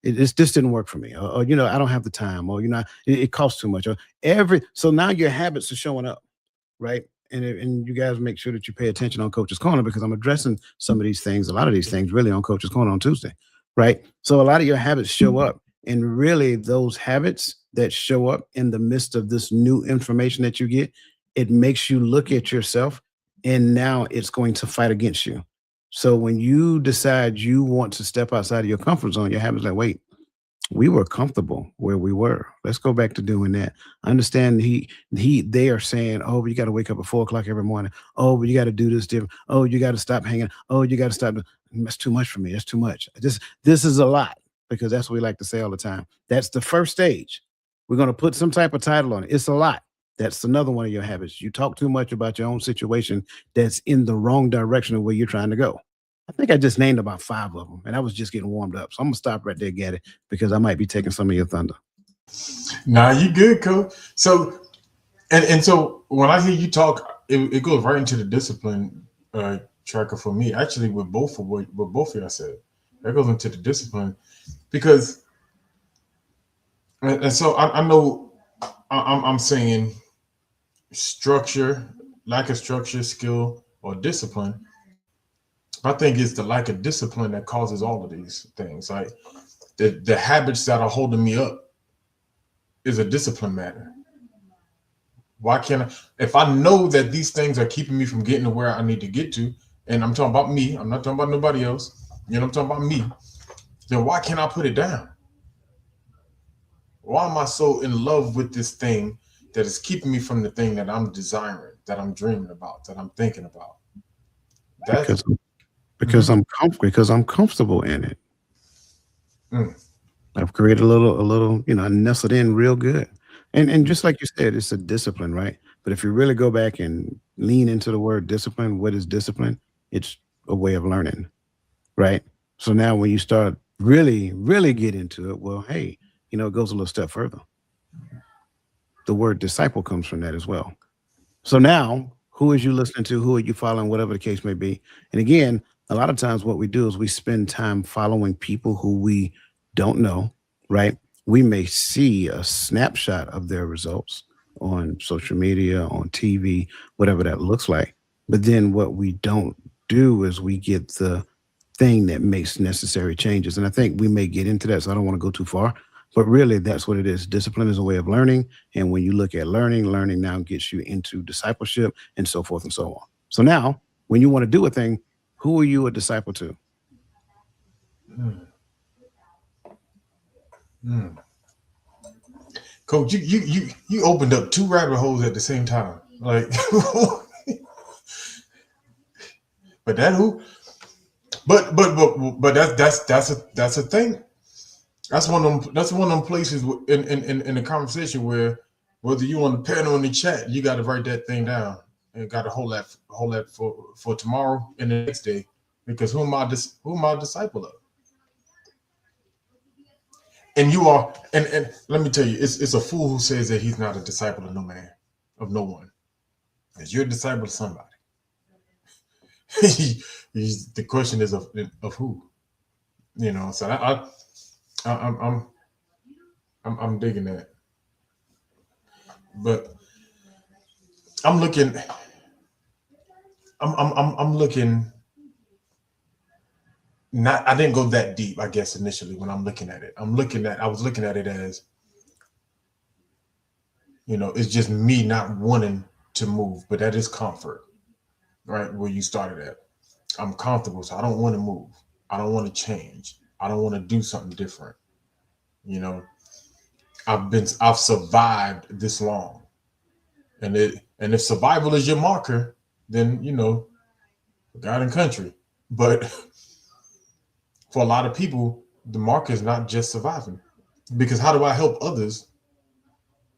this didn't work for me. Or I don't have the time, or it costs too much. So now your habits are showing up, right? And you guys make sure that you pay attention on Coach's Corner, because I'm addressing some of these things, a lot of these things really on Coach's Corner on Tuesday, right? So a lot of your habits show up, and really those habits that show up in the midst of this new information that you get, it makes you look at yourself, and now it's going to fight against you. So when you decide you want to step outside of your comfort zone, your habits like, wait, we were comfortable where we were. Let's go back to doing that. I understand they are saying, oh, but you got to wake up at 4 o'clock every morning. Oh, but you got to do this different. Oh, you got to stop hanging. Oh, you got to stop. That's too much for me. That's too much. This is a lot, because that's what we like to say all the time. That's the first stage. We're going to put some type of title on it. It's a lot. That's another one of your habits. You talk too much about your own situation that's in the wrong direction of where you're trying to go. I think I just named about 5 of them, and I was just getting warmed up. So I'm going to stop right there, Gaddy, because I might be taking some of your thunder. Nah, you good, Coach. So And so when I hear you talk, it goes right into the discipline tracker for me. Actually, with both of what both of y'all said, that goes into the discipline because, and so I know I'm saying structure, lack of structure, skill, or discipline. I think it's the lack of discipline that causes all of these things. Like the habits that are holding me up is a discipline matter. Why can't I? If I know that these things are keeping me from getting to where I need to get to, and I'm talking about me, I'm not talking about nobody else. I'm talking about me. Then why can't I put it down? Why am I so in love with this thing that is keeping me from the thing that I'm desiring, that I'm dreaming about, that I'm thinking about? That's Because I'm comfortable in it. Mm. I've created a little, I nestled in real good. And just like you said, it's a discipline, right? But if you really go back and lean into the word discipline, what is discipline? It's a way of learning, right? So now when you start really get into it, well, hey, it goes a little step further. The word disciple comes from that as well. So now, who is you listening to? Who are you following? Whatever the case may be. And again, a lot of times what we do is we spend time following people who we don't know, right? We may see a snapshot of their results on social media, on TV, whatever that looks like. But then what we don't do is we get the thing that makes necessary changes. And I think we may get into that, so I don't want to go too far. But really, that's what it is. Discipline is a way of learning. And when you look at learning now gets you into discipleship and so forth and so on. So now, when you want to do a thing, who are you a disciple to? Coach, you opened up two rabbit holes at the same time. Like, but that who? But that's a thing. That's one of them places in the conversation where whether you on the panel or in the chat, you got to write that thing down and got to hold that for tomorrow and the next day, because who am I a disciple of? And you are, and let me tell you, it's a fool who says that he's not a disciple of no man, of no one. Because you're a disciple of somebody. The question is of who, So I'm digging that, but I'm looking. I'm looking. Not, I didn't go that deep, I guess, initially when I'm looking at it. I was looking at it as, it's just me not wanting to move, but that is comfort, right? Where you started at. I'm comfortable, so I don't want to move. I don't want to change. I don't want to do something different. I've survived this long. And if survival is your marker, then, God and country. But for a lot of people, the marker is not just surviving, because how do I help others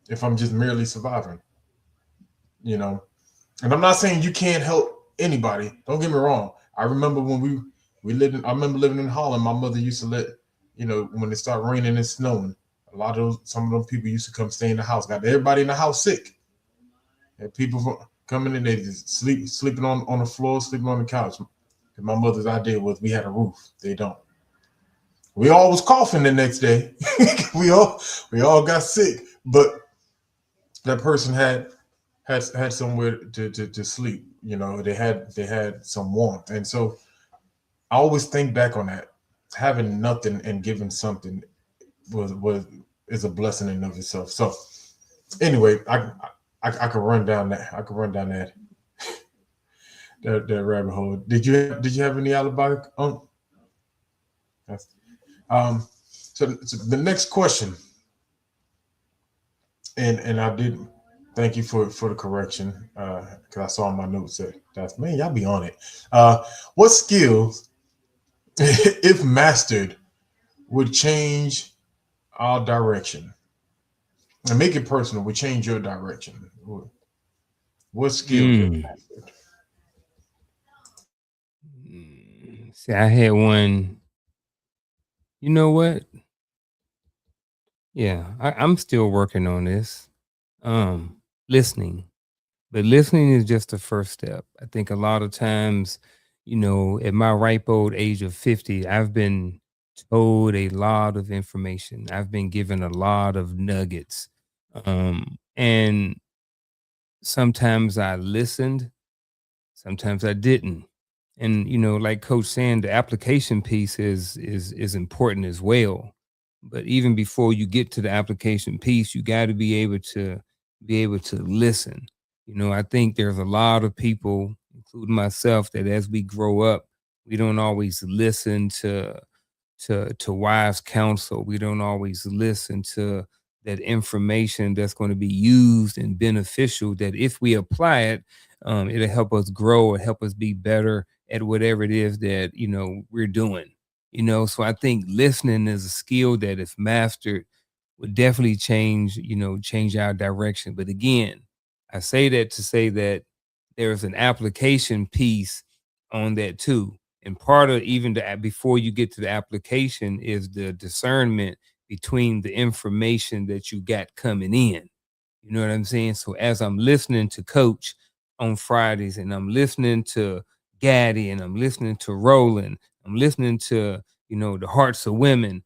if I'm just merely surviving? And I'm not saying you can't help anybody. Don't get me wrong. I remember when I remember living in Holland. My mother used to let, when it started raining and snowing, some of those people used to come stay in the house. Got everybody in the house sick. And people coming in, they just sleeping on the floor, sleeping on the couch. And my mother's idea was we had a roof. They don't. We all was coughing the next day. we all got sick, but that person had somewhere to sleep. They had some warmth, and so I always think back on that. Having nothing and giving something is a blessing in of itself. So anyway, I could run down that. I could run down that rabbit hole. Did you have any alibi? So the next question, and I did thank you for the correction, because I saw in my notes that man, y'all be on it. What skills, if mastered, would change our direction? And make it personal, would change your direction. What skills if mastered? See, I had one. You know what? Yeah, I'm still working on this. listening. But listening is just the first step. I think a lot of times, at my ripe old age of 50, I've been told a lot of information. I've been given a lot of nuggets. And sometimes I listened, sometimes I didn't. And like Coach saying, the application piece is important as well. But even before you get to the application piece, you got to be able to listen. I think there's a lot of people, including myself, that as we grow up, we don't always listen to wise counsel. We don't always listen to that information that's going to be used and beneficial. That if we apply it, it'll help us grow or help us be better at whatever it is that we're doing. So I think listening is a skill that, if mastered, would definitely change our direction. But again, I say that to say that there's an application piece on that too. And part of even before you get to the application is the discernment between the information that you got coming in. You know what I'm saying? So as I'm listening to Coach on Fridays, and I'm listening to Gaddy, and I'm listening to Roland, I'm listening to, the Hearts of Women,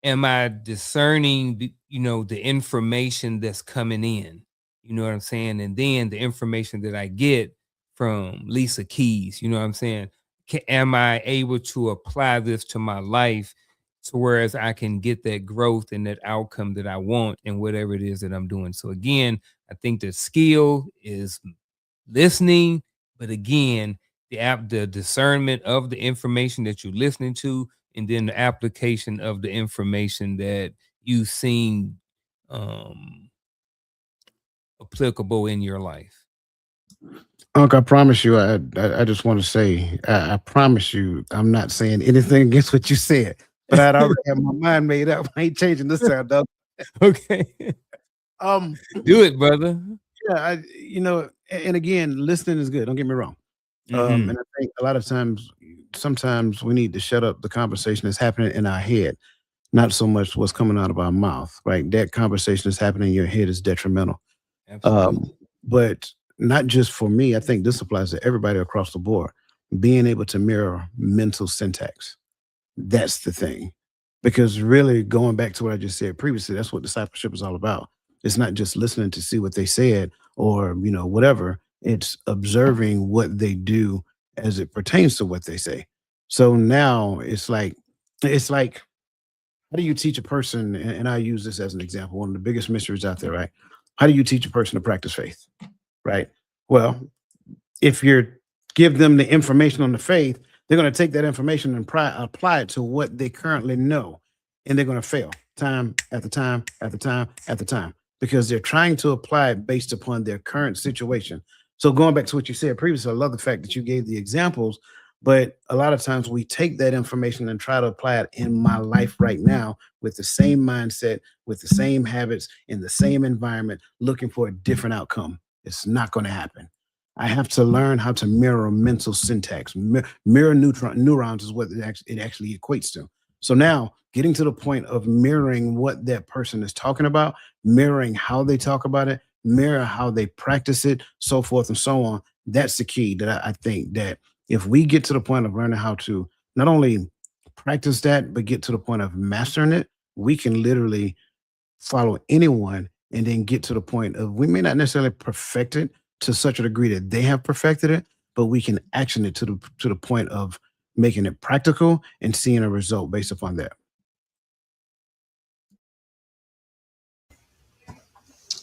am I discerning, the information that's coming in? You know what I'm saying? And then the information that I get from Lisa Keys, you know what I'm saying? Am I able to apply this to my life, to whereas I can get that growth and that outcome that I want in whatever it is that I'm doing? So again, I think the skill is listening, but again, the discernment of the information that you're listening to, and then the application of the information that you've seen applicable in your life. Unc, I promise you, I just want to say, I promise you, I'm not saying anything against what you said, but I'd already have my mind made up. I ain't changing this time, dog. Okay. Do it, brother. Yeah, and again, listening is good. Don't get me wrong. Mhm. And I think a lot of times, sometimes we need to shut up the conversation that's happening in our head, not so much what's coming out of our mouth, right? That conversation that's happening in your head is detrimental. Absolutely. But not just for me, I think this applies to everybody across the board. Being able to mirror mental syntax. That's the thing. Because really, going back to what I just said previously, that's what discipleship is all about. It's not just listening to see what they said or, whatever. It's observing what they do as it pertains to what they say. So now it's like, how do you teach a person? And I use this as an example, one of the biggest mysteries out there, right? How do you teach a person to practice faith? Right. Well, if you give them the information on the faith, they're going to take that information and apply it to what they currently know. And they're going to fail time after time after time after time because they're trying to apply it based upon their current situation. So going back to what you said previously, I love the fact that you gave the examples, but a lot of times we take that information and try to apply it in my life right now with the same mindset, with the same habits, in the same environment, looking for a different outcome. It's not going to happen. I have to learn how to mirror mental syntax. Mirror neurons is what it actually equates to. So now getting to the point of mirroring what that person is talking about, mirroring how they talk about it, mirror how they practice it, so forth and so on. That's the key that I think that if we get to the point of learning how to not only practice that, but get to the point of mastering it, we can literally follow anyone and then get to the point of, we may not necessarily perfect it to such a degree that they have perfected it, but we can action it to the point of making it practical and seeing a result based upon that.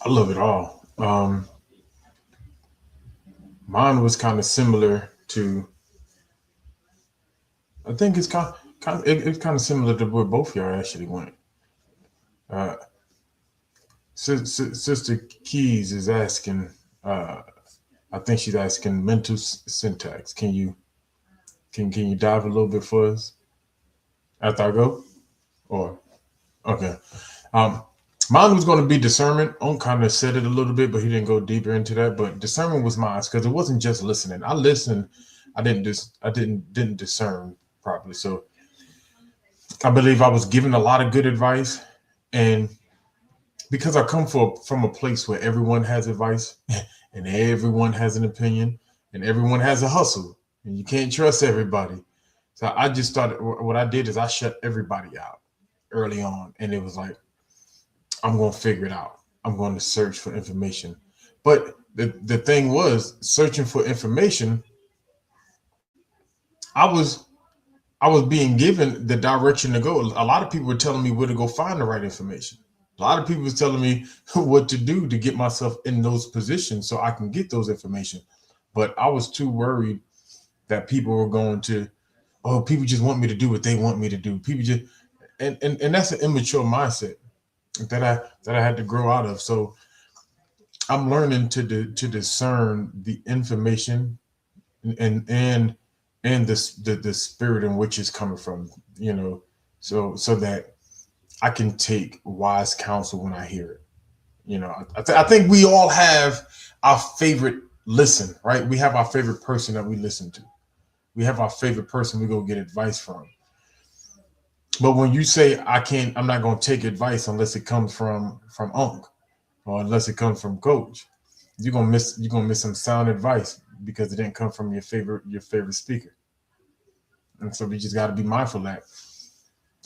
I love it all. Mine was kind of similar to. I think it's it's kind of similar to where both y'all actually went. Uh, Sister Keys is asking. I think she's asking mental syntax. Can you dive a little bit for us after I go? Or okay. Mine was going to be discernment. On kind of said it a little bit, but he didn't go deeper into that. But discernment was mine because it wasn't just listening. I listened. I didn't discern properly. So I believe I was given a lot of good advice, and because I come from a place where everyone has advice and everyone has an opinion and everyone has a hustle and you can't trust everybody. So I just started, what I did is I shut everybody out early on. And it was like, I'm going to figure it out. I'm going to search for information. But the thing was, searching for information, I was being given the direction to go. A lot of people were telling me where to go find the right information. A lot of people was telling me what to do to get myself in those positions so I can get those information. But I was too worried that people were going to, oh, people just want me to do what they want me to do. People just, and that's an immature mindset that I had to grow out of. So I'm learning to discern the information and the spirit in which it's coming from, so that I can take wise counsel when I hear it. I think we all have our favorite listen, right? We have our favorite person that we listen to. We have our favorite person we go get advice from. But when you say I'm not going to take advice unless it comes from Unc or unless it comes from Coach, you're gonna miss some sound advice because it didn't come from your favorite speaker. And so we just got to be mindful of that.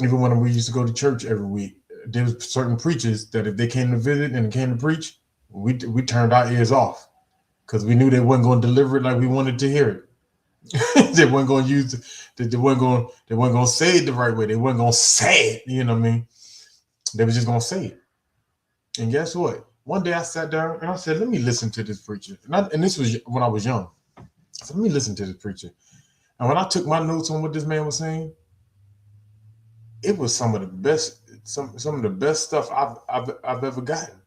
Even when we used to go to church every week, there was certain preachers that if they came to visit and came to preach, we turned our ears off because we knew they wasn't going to deliver it like we wanted to hear it. They weren't going to use it. They weren't going to say it the right way. They weren't going to say it. You know what I mean? They were just going to say it. And guess what? One day I sat down and I said, let me listen to this preacher. And this was when I was young. I said, let me listen to this preacher. And when I took my notes on what this man was saying, it was some of the best stuff I've ever gotten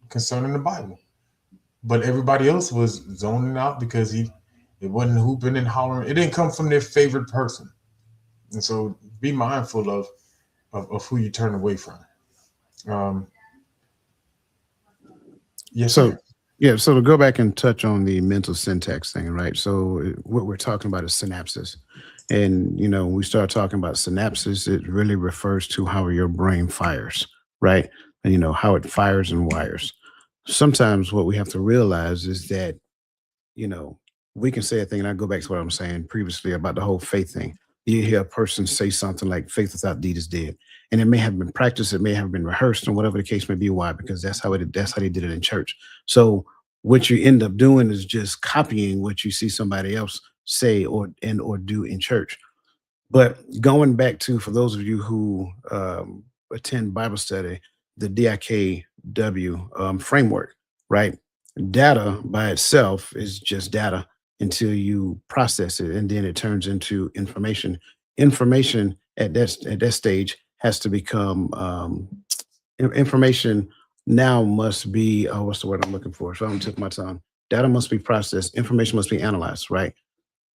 concerning the Bible. But everybody else was zoning out because it wasn't hooping and hollering. It didn't come from their favorite person. And so be mindful of who you turn away from. Yes. So, yeah. So to go back and touch on the mental syntax thing, right? So what we're talking about is synapses. And, when we start talking about synapses, it really refers to how your brain fires, right? And, how it fires and wires. Sometimes what we have to realize is that, we can say a thing, and I go back to what I'm saying previously about the whole faith thing. You hear a person say something like faith without deed is dead. And it may have been practiced, it may have been rehearsed, and whatever the case may be. Why? Because that's how they did it in church. So what you end up doing is just copying what you see somebody else say or do in church. But going back to, for those of you who attend Bible study, the DIKW framework, right? Data by itself is just data until you process it, and then it turns into information. Information at that stage has to become information. Now must be what's the word I'm looking for? So I took my time. Data must be processed. Information must be analyzed. Right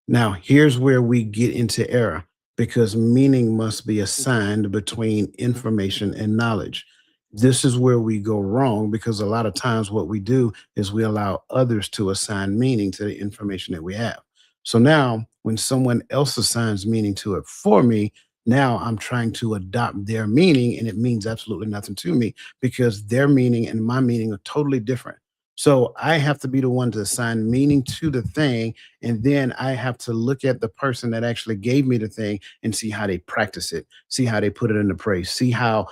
now, here's where we get into error, because meaning must be assigned between information and knowledge. This is where we go wrong, because a lot of times what we do is we allow others to assign meaning to the information that we have. So now when someone else assigns meaning to it for me, now I'm trying to adopt their meaning, and it means absolutely nothing to me because their meaning and my meaning are totally different. So I have to be the one to assign meaning to the thing, and then I have to look at the person that actually gave me the thing and see how they practice it, see how they put it into play, see how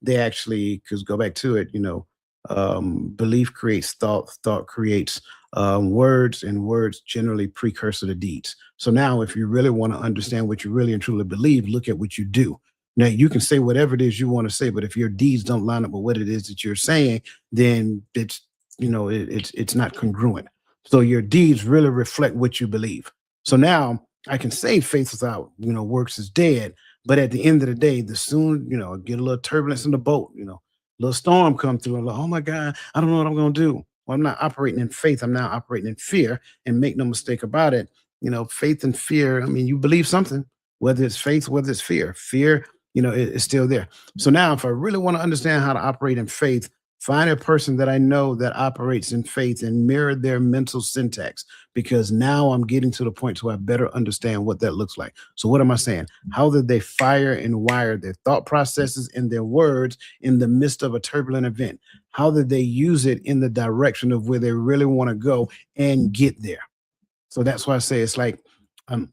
they actually, because go back to it, belief creates thought, thought creates words, and words generally precursor to deeds. So now if you really want to understand what you really and truly believe, look at what you do. Now you can say whatever it is you want to say, but if your deeds don't line up with what it is that you're saying, then it's not congruent. So your deeds really reflect what you believe. So now I can say faith without works is dead, but at the end of the day, the soon get a little turbulence in the boat, little storm come through, and like, oh my God, I don't know what I'm gonna do. Well, I'm not operating in faith. I'm now operating in fear, and make no mistake about it. Faith and fear. I mean, you believe something, whether it's faith, whether it's fear. Fear, it's still there. So now if I really want to understand how to operate in faith, Find a person that I know that operates in faith and mirror their mental syntax, because now I'm getting to the point to where I better understand what that looks like. So what am I saying? How did they fire and wire their thought processes and their words in the midst of a turbulent event? How did they use it in the direction of where they really want to go and get there? So that's why I say it's like, I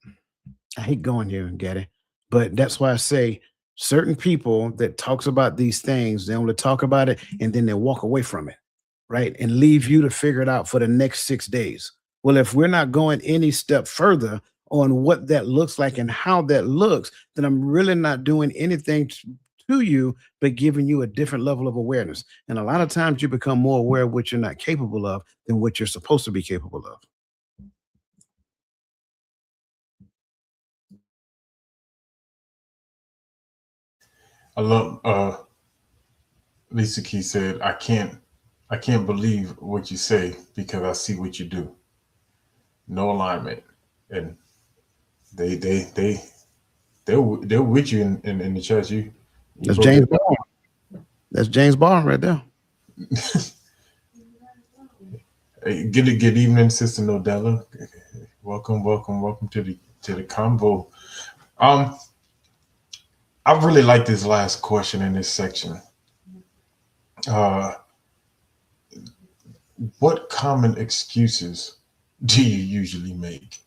hate going here, Gaddy, but that's why I say certain people that talks about these things, they only talk about it and then they walk away from it, right? And leave you to figure it out for the next 6 days. Well, if we're not going any step further on what that looks like and how that looks, then I'm really not doing anything to you, but giving you a different level of awareness. And a lot of times you become more aware of what you're not capable of than what you're supposed to be capable of. I love Lisa Key said, I can't believe what you say because I see what you do. No alignment. And they're with you in the church. You That's James Bond. That's James Bond right there. Hey, good evening, Sister Nodella. Welcome to the convo. I really like this last question in this section. What common excuses do you usually make?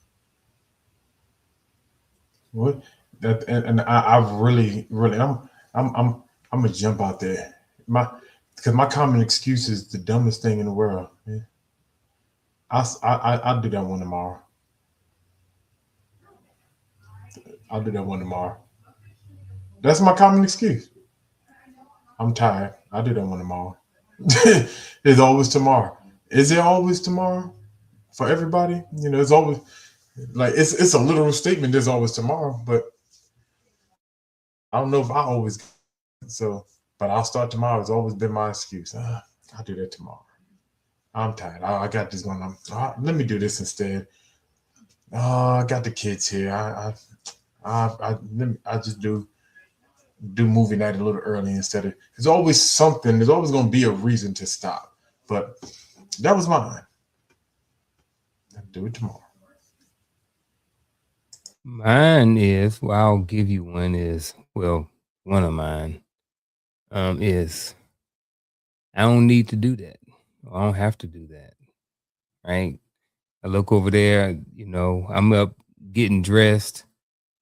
What that and I really I'm gonna jump out there. Because my common excuse is the dumbest thing in the world. Yeah. I'll do that one tomorrow. I'll do that one tomorrow. That's my common excuse. I'm tired. I'll do that one tomorrow. It's always tomorrow. Is it always tomorrow for everybody? You know, it's always like it's a literal statement. There's always tomorrow, but I don't know if I always. So, but I'll start tomorrow. It's always been my excuse. I'll do that tomorrow. I'm tired. I got this going on. Let me do this instead. I got the kids here. I just do movie night a little early instead of. There's always something. There's always going to be a reason to stop. But that was mine. I'll do it tomorrow. Mine is, well, I'll give you one is, well, one of mine is I don't need to do that. I don't have to do that. Right? I look over there, you know, I'm up getting dressed,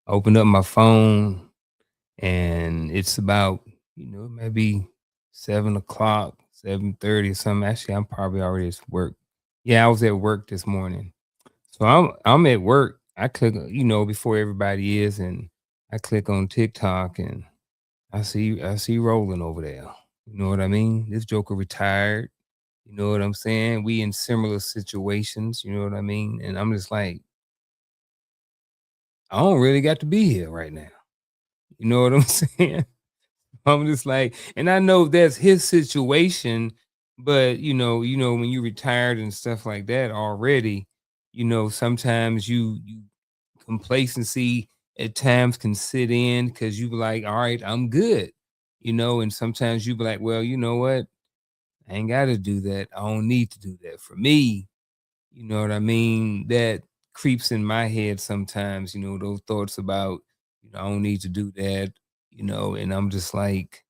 open up my phone, and it's about, you know, maybe 7:00, 7:30 or something. Actually, I'm probably already at work. Yeah, I was at work this morning. So I'm at work. I click, you know, before everybody is, and I click on TikTok and I see Roland over there. You know what I mean? This joker retired. You know what I'm saying? We in similar situations, you know what I mean? And I'm just like, I don't really got to be here right now. You know what I'm saying? I'm just like, and I know that's his situation, but you know, when you retired and stuff like that already, you know, sometimes you complacency at times can sit in because you be like, all right, I'm good, you know, and sometimes you be like, well, you know what? I ain't got to do that. I don't need to do that. For me, you know what I mean? That creeps in my head sometimes, you know, those thoughts about, you know, I don't need to do that, you know, and I'm just like,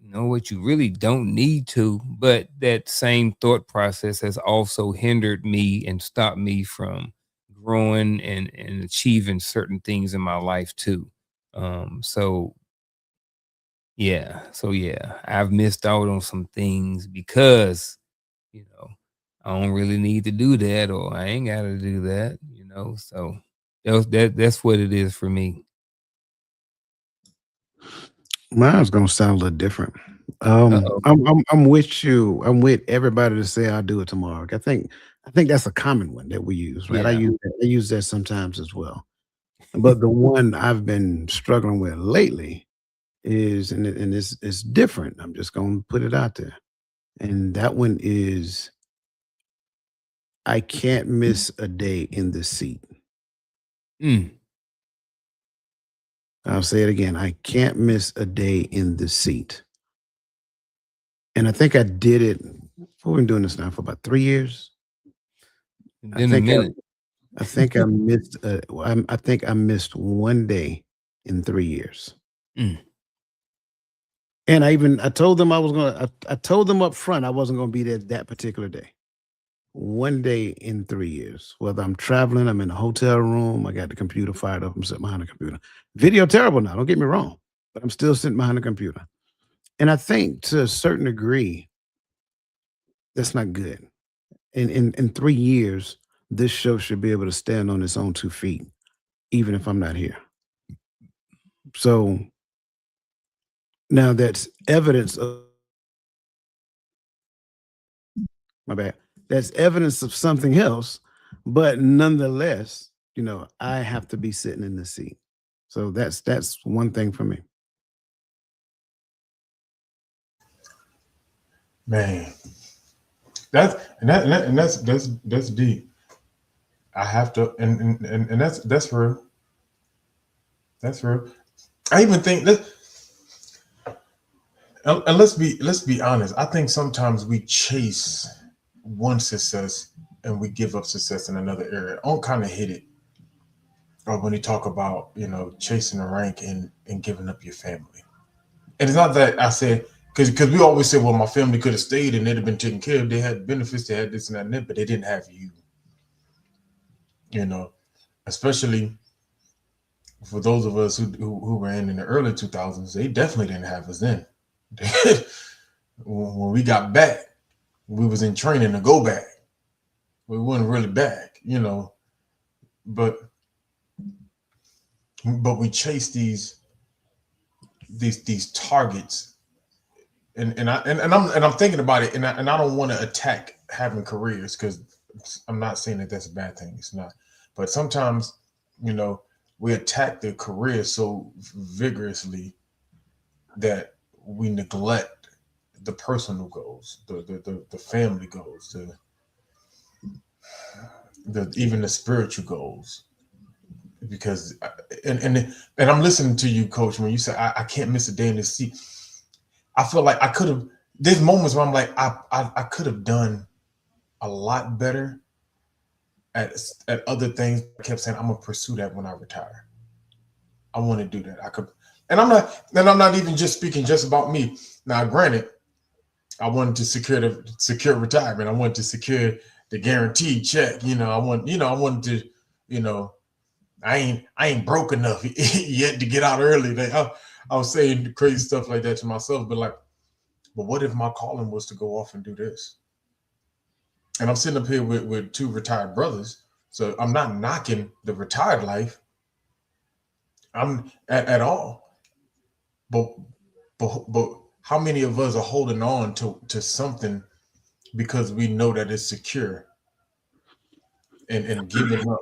you know what, you really don't need to. But that same thought process has also hindered me and stopped me from growing and achieving certain things in my life too. So yeah, I've missed out on some things because, you know, I don't really need to do that, or I ain't got to do that, you know. So that's what it is for me. Mine's gonna sound a little different. Uh-oh. I'm with you. I'm with everybody to say I'll do it tomorrow. I think that's a common one that we use, right? Yeah. I use that sometimes as well. But the one I've been struggling with lately is, and it's different. I'm just gonna put it out there, and that one is I can't miss a day in the seat. Mm. I'll say it again. I can't miss a day in the seat. And I think I did it. We've been doing this now for about 3 years. It's I been a think minute. I think I missed. I think I missed one day in 3 years. Mm. And I told them I was gonna. I told them up front I wasn't gonna be there that particular day. One day in 3 years. Whether I'm traveling, I'm in a hotel room, I got the computer fired up, I'm sitting behind the computer. Video terrible now, don't get me wrong, but I'm still sitting behind the computer. And I think to a certain degree, that's not good. In 3 years, this show should be able to stand on its own 2 feet, even if I'm not here. So now that's evidence of my bad. That's evidence of something else, but nonetheless, I have to be sitting in the seat. So that's one thing for me. Man, that's deep. I have to, and that's real. That's real. I even think that, and let's be honest. I think sometimes we chase one success and we give up success in another area. I don't kind of hit it. Or when you talk about, chasing the rank and giving up your family. And it's not that I said, because we always say, well, my family could have stayed and they'd have been taken care of. They had benefits, they had this and that and that, but they didn't have you. Especially for those of us who were in the early 2000s, they definitely didn't have us then. When we got back, we was in training to go back. We weren't really back, but we chase these targets, and I'm thinking about it, and I don't want to attack having careers, because I'm not saying that that's a bad thing. It's not, but sometimes we attack the career so vigorously that we neglect the personal goals, the family goals, even the spiritual goals. Because and I'm listening to you, Coach, when you say I can't miss a day in the seat. I feel like I could have. There's moments where I'm like I could have done a lot better at other things. I kept saying I'm gonna pursue that when I retire. I want to do that. I could, and I'm not even just speaking just about me. Now, granted, I wanted to secure retirement. I wanted to secure the guaranteed check. I wanted to, I ain't broke enough yet to get out early. I was saying crazy stuff like that to myself, but what if my calling was to go off and do this? And I'm sitting up here with 2 retired brothers, so I'm not knocking the retired life. I'm at all, but how many of us are holding on to something because we know that it's secure, and giving up?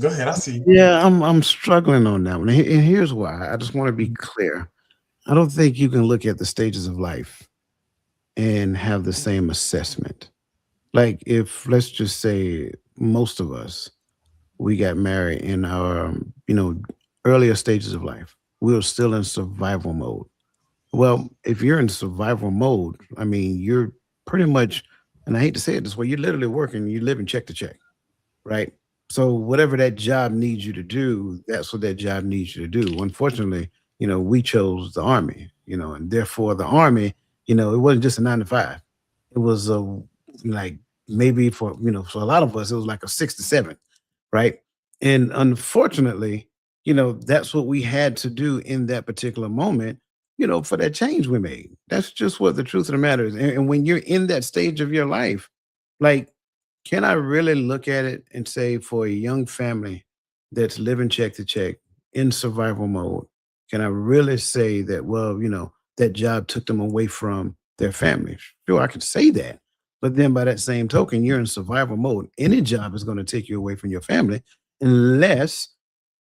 Go ahead. I see. Yeah, I'm struggling on that one. And here's why. I just want to be clear. I don't think you can look at the stages of life and have the same assessment. Like, if, let's just say, most of us, we got married in our, earlier stages of life, we were still in survival mode. Well, if you're in survival mode, I mean, you're pretty much, and I hate to say it this way, you're literally working, you live in check to check, right? So whatever that job needs you to do, that's what that job needs you to do. Unfortunately, we chose the Army, and therefore the Army, it wasn't just a 9 to 5. It was like maybe for a lot of us, it was like a 6 to 7, right? And unfortunately, that's what we had to do in that particular moment, for that change we made. That's just what the truth of the matter is. And when you're in that stage of your life, like, can I really look at it and say, for a young family that's living check to check in survival mode, can I really say that, well, that job took them away from their family? Sure, I can say that. But then by that same token, you're in survival mode. Any job is going to take you away from your family unless,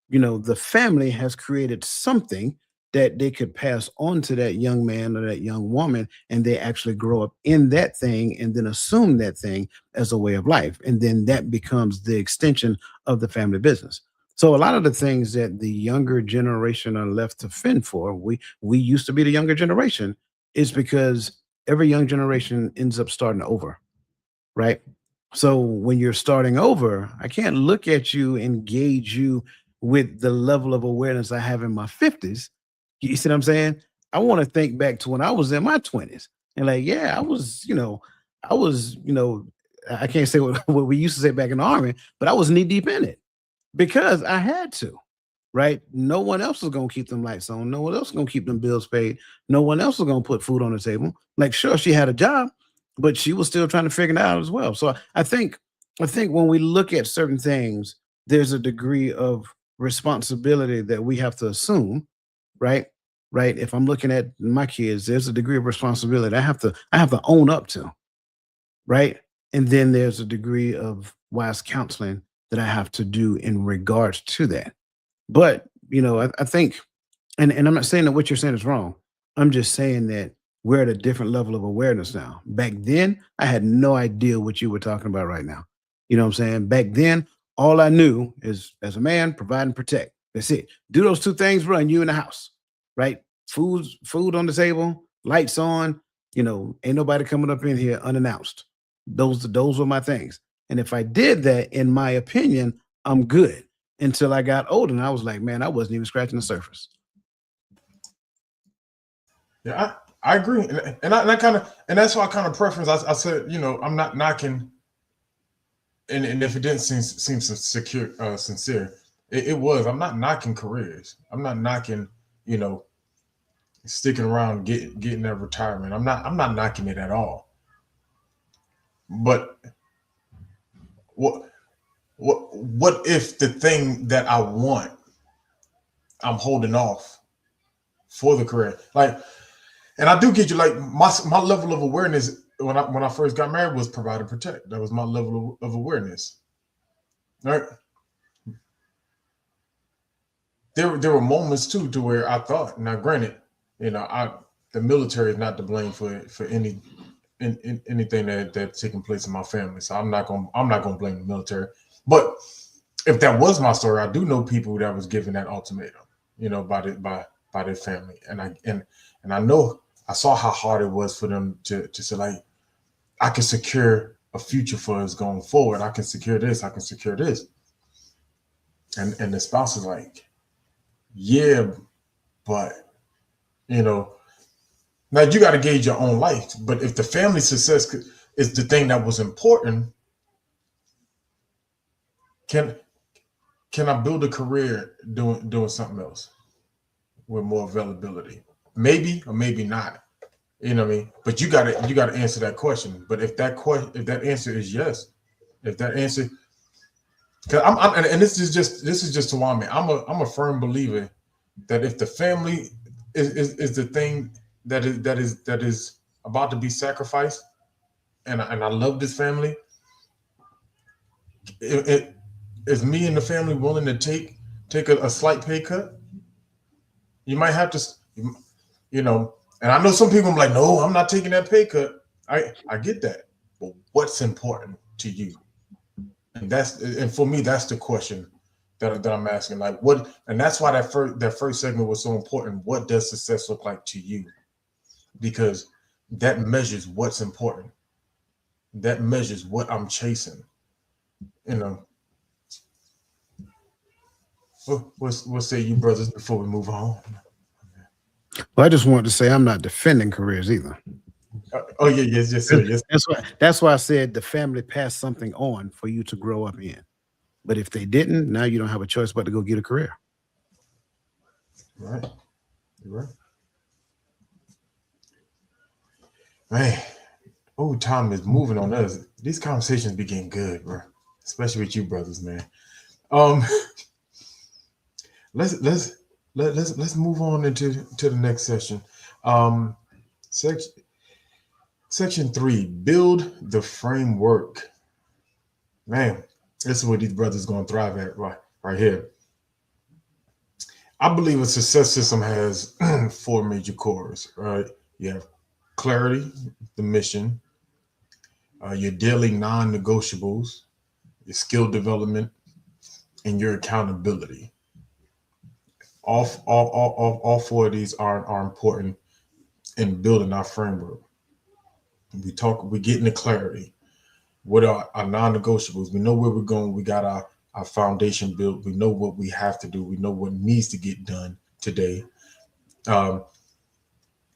the family has created something that they could pass on to that young man or that young woman, and they actually grow up in that thing and then assume that thing as a way of life. And then that becomes the extension of the family business. So a lot of the things that the younger generation are left to fend for, we used to be the younger generation, is because every young generation ends up starting over, right? So when you're starting over, I can't look at you and gauge you with the level of awareness I have in my 50s. You see what I'm saying? I want to think back to when I was in my 20s and like, yeah, I was, I can't say what, what we used to say back in the army, but I was knee deep in it because I had to, right? No one else was gonna keep them lights on. No one else was gonna keep them bills paid. No one else was gonna put food on the table. Like, sure, she had a job, but she was still trying to figure it out as well. So I think when we look at certain things, there's a degree of responsibility that we have to assume, right? Right. If I'm looking at my kids, there's a degree of responsibility I have to own up to, right? And then there's a degree of wise counseling that I have to do in regards to that. But I think, and I'm not saying that what you're saying is wrong. I'm just saying that we're at a different level of awareness now. Back then, I had no idea what you were talking about right now. You know what I'm saying? Back then, all I knew is as a man, provide and protect. That's it. Do those two things, bro, and you in the house, right? Food on the table, lights on. Ain't nobody coming up in here unannounced. Those were my things. And if I did that, in my opinion, I'm good. Until I got older, and I was like, man, I wasn't even scratching the surface. Yeah, I agree, and I kind of, and that's why I kind of preference. I said, I'm not knocking, and if it didn't seem sincere, it was. I'm not knocking careers. I'm not knocking, sticking around, getting that retirement. I'm not knocking it at all. But what if the thing that I want, I'm holding off for the career? Like, and I do get you, like my level of awareness when I first got married was provide and protect. That was my level of awareness. All right. There were moments too to where I thought, now granted, the military is not to blame for anything that's taking place in my family. So I'm not gonna blame the military. But if that was my story, I do know people that was given that ultimatum, by their family. And I know I saw how hard it was for them to say, like, I can secure a future for us going forward. I can secure this, I can secure this. And the spouse is like, yeah, but now you got to gauge your own life. But if the family success is the thing that was important, can I build a career doing something else with more availability? Maybe or maybe not. You know what I mean? But you gotta answer that question. But if that answer is yes, if that answer, because and this is just to Wami. I'm a firm believer that if the family is the thing that is about to be sacrificed, and I love this family, is me and the family willing to take a slight pay cut? You might have to, and I know some people are like, no, I'm not taking that pay cut. I get that, but what's important to you? And for me, that's the question that I'm asking. Like, what? And that's why that first segment was so important. What does success look like to you? Because that measures what's important. That measures what I'm chasing. What say you brothers before we move on? Well, I just wanted to say I'm not defending careers either. Oh yeah, yes, sir. Yes. That's why I said the family passed something on for you to grow up in. But if they didn't, now you don't have a choice but to go get a career. Right. You're right. Man, time is moving on us. These conversations be getting good, bro. Especially with you brothers, man. Let's move on into the next session. Section 3, build the framework. Man, this is where these brothers gonna thrive at right here. I believe a success system has 4 major cores, right? You have clarity, the mission, your daily non-negotiables, your skill development, and your accountability. All four of these are important in building our framework. We get into clarity. What are our non-negotiables? We know where we're going. We got our foundation built. We know what we have to do. We know what needs to get done today.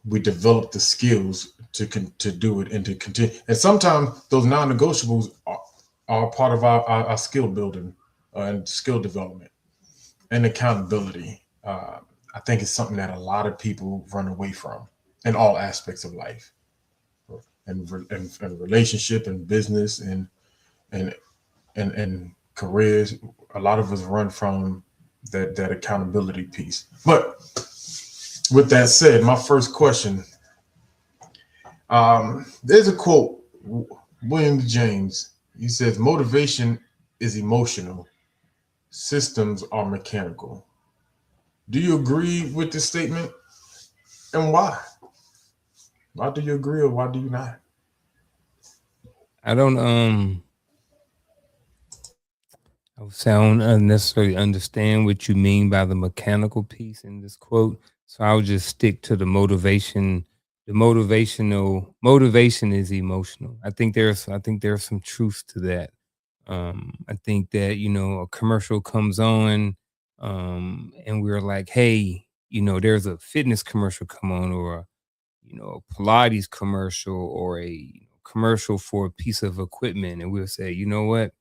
We develop the skills to do it and to continue. And sometimes those non-negotiables are part of our skill building and skill development and accountability. I think it's something that a lot of people run away from in all aspects of life, and relationship and business and careers. A lot of us run from that accountability piece. But with that said, my first question, there's a quote, William James. He says, motivation is emotional, systems are mechanical. Do you agree with this statement? And why? Why do you agree or why do you not? I don't I would say I don't necessarily understand what you mean by the mechanical piece in this quote. So I'll just stick to the motivation. The motivation is emotional. I think there's some truth to that. I think that, a commercial comes on, and we're like, hey, there's a fitness commercial come on, or a Pilates commercial, or a commercial for a piece of equipment, and we'll say, you know what,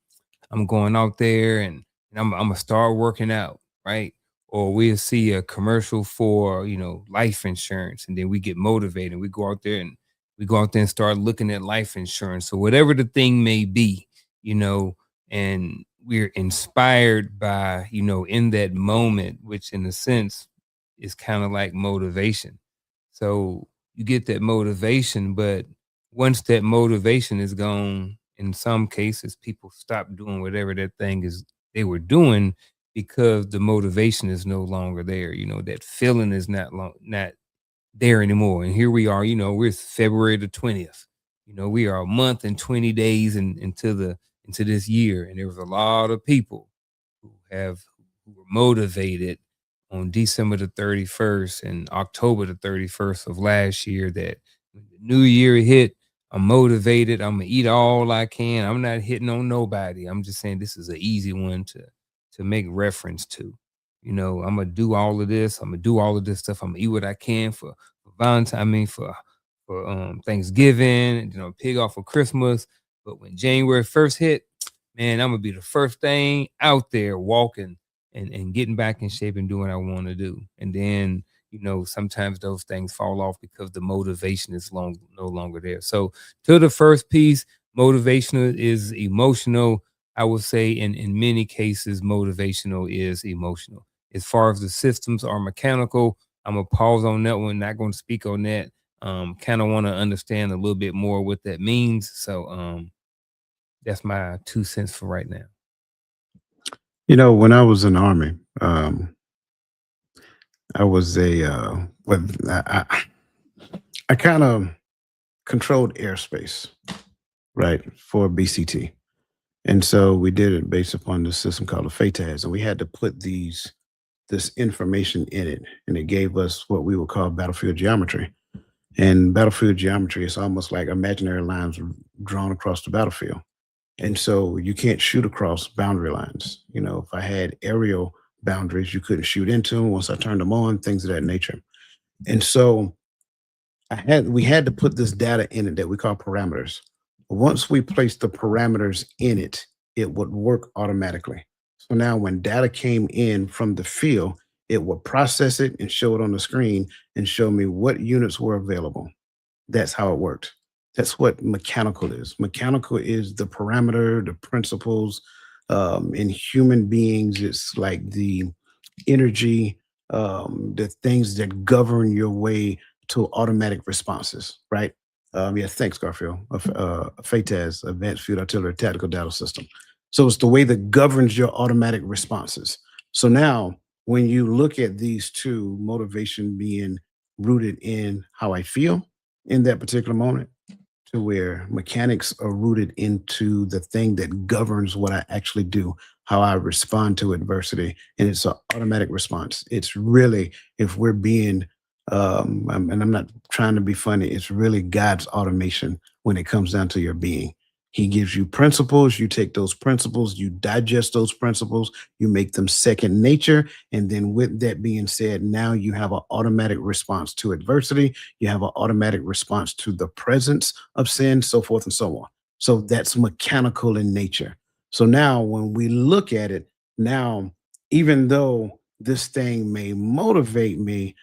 I'm going out there and I'm gonna start working out, right? Or we'll see a commercial for life insurance, and then we get motivated. We go out there and start looking at life insurance. So whatever the thing may be, and we're inspired by in that moment, which in a sense is kind of like motivation. So you get that motivation, but once that motivation is gone, in some cases, people stop doing whatever that thing is they were doing because the motivation is no longer there. That feeling is not there anymore. And here we are, we're February the 20th. We are a month and 20 days into this year. And there was a lot of people who were motivated on December the 31st and October the 31st of last year, that when the new year hit, I'm motivated. I'm gonna eat all I can. I'm not hitting on nobody. I'm just saying this is an easy one to make reference to. I'm gonna do all of this. I'm gonna do all of this stuff. I'm gonna eat what I can for Valentine. I mean for Thanksgiving. Pig off for Christmas. But when January 1st hit, man, I'm gonna be the first thing out there walking and getting back in shape and doing what I want to do. And then sometimes those things fall off because the motivation is no longer there. So to the first piece, motivational is emotional. I would say in many cases, motivational is emotional. As far as the systems are mechanical, I'm going to pause on that one. Not going to speak on that. Kind of want to understand a little bit more what that means. So that's my 2 cents for right now. When I was in the Army, I was I kind of controlled airspace, right, for BCT. And so we did it based upon the system called the FATAS, and we had to put this information in it, and it gave us what we would call battlefield geometry. And battlefield geometry is almost like imaginary lines drawn across the battlefield. And so you can't shoot across boundary lines. If I had aerial boundaries, you couldn't shoot into them once I turned them on, things of that nature. And so we had to put this data in it that we call parameters. Once we placed the parameters in it, it would work automatically. So now when data came in from the field, it would process it and show it on the screen and show me what units were available. That's how it worked. That's what mechanical is. Mechanical is the parameter, the principles. In human beings, it's like the energy, the things that govern your way to automatic responses, right? Thanks, Garfield. FATAS, Advanced Field Artillery Tactical Data System. So it's the way that governs your automatic responses. So now, when you look at these two, motivation being rooted in how I feel in that particular moment, to where mechanics are rooted into the thing that governs what I actually do, how I respond to adversity, and it's an automatic response. It's really, if we're being, and I'm not trying to be funny, it's really God's automation when it comes down to your being. He gives you principles, you take those principles, you digest those principles, you make them second nature. And then, with that being said, now you have an automatic response to adversity, you have an automatic response to the presence of sin, so forth and so on. So that's mechanical in nature. So now, when we look at it, now, even though this thing may motivate me,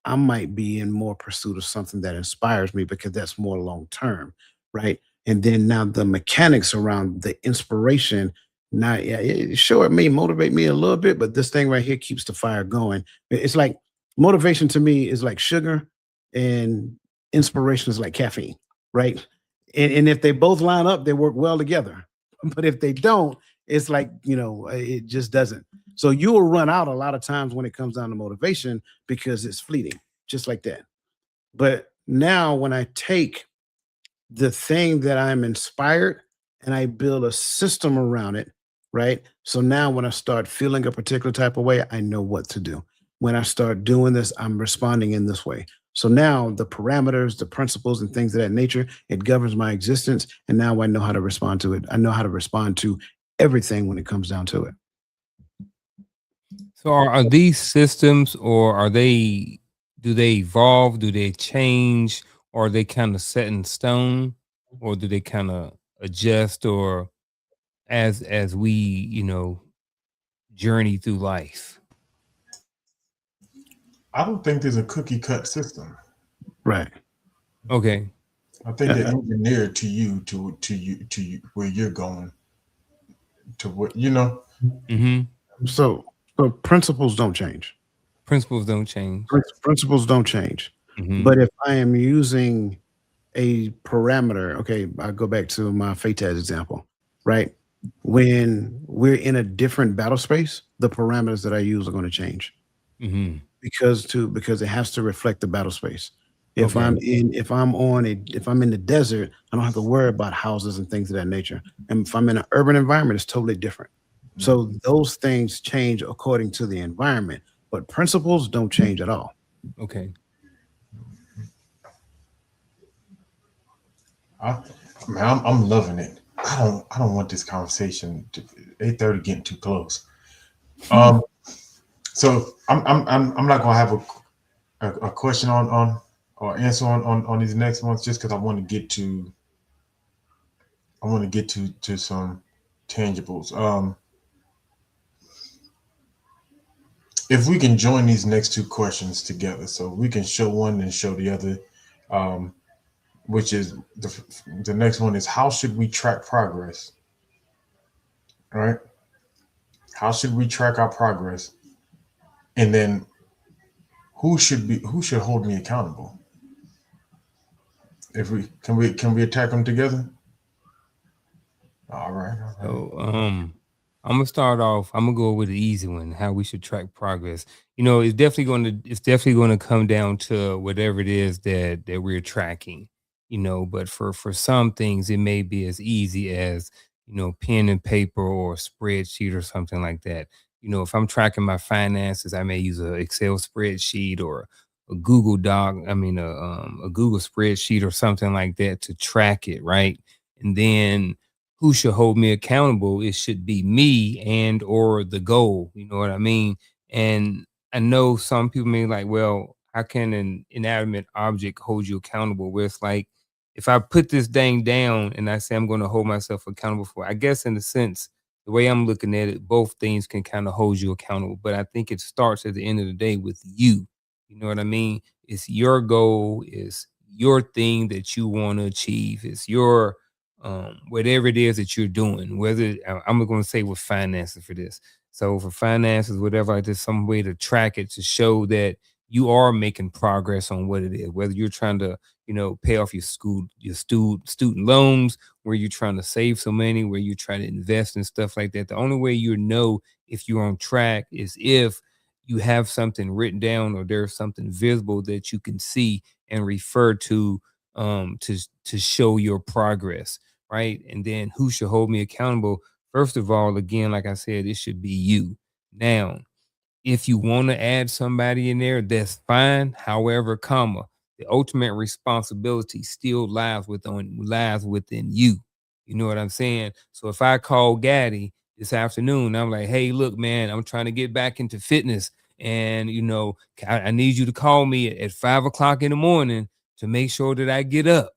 I might be in more pursuit of something that inspires me because that's more long term, right? And then now the mechanics around the inspiration. Now, yeah, sure, it may motivate me a little bit, but this thing right here keeps the fire going. It's like motivation to me is like sugar, and inspiration is like caffeine, right? And if they both line up, they work well together. But if they don't, it's like, it just doesn't. So you will run out a lot of times when it comes down to motivation because it's fleeting, just like that. But now when I take the thing that I'm inspired and I build a system around it, right? So now when I start feeling a particular type of way, I know what to do. When I start doing this, I'm responding in this way. So now the parameters, the principles, and things of that nature, it governs my existence. And now I know how to respond to it. I know how to respond to everything when it comes down to it. So are these systems, or do they evolve? Do they change? Or are they kind of set in stone? Or do they kind of adjust, or as we, journey through life? I don't think there's a cookie cut system. Right. Okay. I think they're engineered to you where you're going, to what Mm-hmm. So principles don't change. Principles don't change. Principles don't change. Mhm. But if I am using a parameter, okay, I'll go back to my FATAS example, right? When we're in a different battle space, the parameters that I use are going to change Mhm. because it has to reflect the battle space. If Okay. if I'm in the desert, I don't have to worry about houses and things of that nature. And if I'm in an urban environment, it's totally different. So those things change according to the environment, but principles don't change at all. Okay. I'm loving it. I don't want this conversation to 8:30 getting too close. So I'm not gonna have a question on or answer on these next ones just because I want to get to some tangibles. If we can join these next two questions together, so we can show one and show the other, which is the next one is, how should we track progress? All right. How should we track our progress? And then who should hold me accountable? If we can we attack them together? All right. So I'm gonna start off. I'm gonna go with the easy one. How we should track progress. It's definitely gonna come down to whatever it is that we're tracking. But for some things, it may be as easy as pen and paper or a spreadsheet or something like that. If I'm tracking my finances, I may use a Excel spreadsheet or a Google Doc. I mean, a Google spreadsheet or something like that to track it, right? And then who should hold me accountable? It should be me and or the goal. You know what I mean? And I know some people may like, well, how can an inanimate object hold you accountable? Where it's like, if I put this thing down and I say I'm going to hold myself accountable for it, I guess in a sense, the way I'm looking at it, both things can kind of hold you accountable. But I think it starts at the end of the day with you. You know what I mean? It's your goal, it's your thing that you want to achieve, it's your whatever it is that you're doing, whether I'm going to say with finances for this. So for finances, whatever, like there's some way to track it to show that you are making progress on what it is, whether you're trying to, pay off your student loans, where you're trying to save some money, where you're trying to invest and stuff like that. The only way you know if you're on track is if you have something written down or there's something visible that you can see and refer to to show your progress, right? And then who should hold me accountable? First of all, again, like I said, it should be you. Now, if you want to add somebody in there, that's fine. However, the ultimate responsibility still lies within you. You know what I'm saying? So if I call Gaddy this afternoon, I'm like, hey, look, man, I'm trying to get back into fitness. And I need you to call me at 5 o'clock in the morning to make sure that I get up.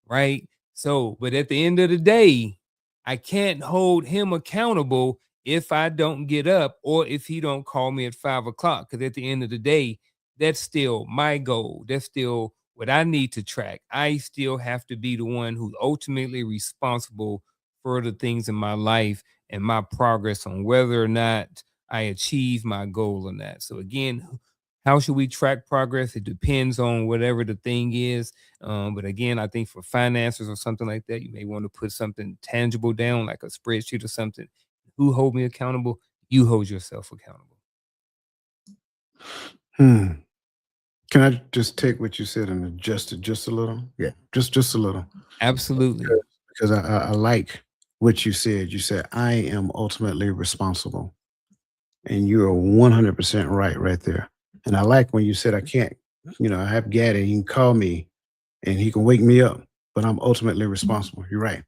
Right. So, but at the end of the day, I can't hold him accountable if I don't get up or if he don't call me at 5 o'clock. Because at the end of the day, that's still my goal. That's still what I need to track. I still have to be the one who's ultimately responsible for the things in my life and my progress on whether or not I achieve my goal or not. So again, how should we track progress? It depends on whatever the thing is. But again, I think for finances or something like that, you may want to put something tangible down, like a spreadsheet or something. Who hold me accountable? You hold yourself accountable. Can I just take what you said and adjust it just a little? Yeah, just a little. Absolutely. Because I like what you said. You said, I am ultimately responsible. And you are 100% right there. And I like when you said, I can't, I have Gaddy, he can call me and he can wake me up, but I'm ultimately responsible. You're right.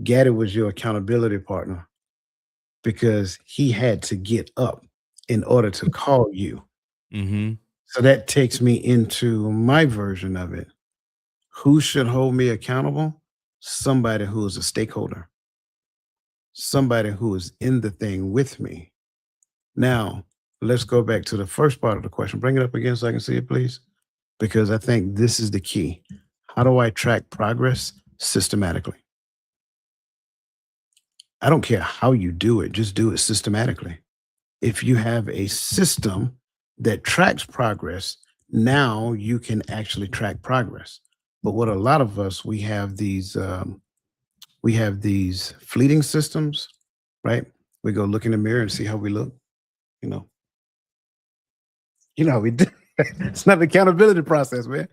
Gaddy was your accountability partner because he had to get up in order to call you. Mm-hmm. So that takes me into my version of it. Who should hold me accountable? Somebody who is a stakeholder, somebody who is in the thing with me. Now, let's go back to the first part of the question. Bring it up again so I can see it, please. Because I think this is the key. How do I track progress systematically? I don't care how you do it, just do it systematically. If you have a system that tracks progress, now you can actually track progress. But what a lot of us, we have these fleeting systems, right? We go look in the mirror and see how we look. How we do. It's not an accountability process, man.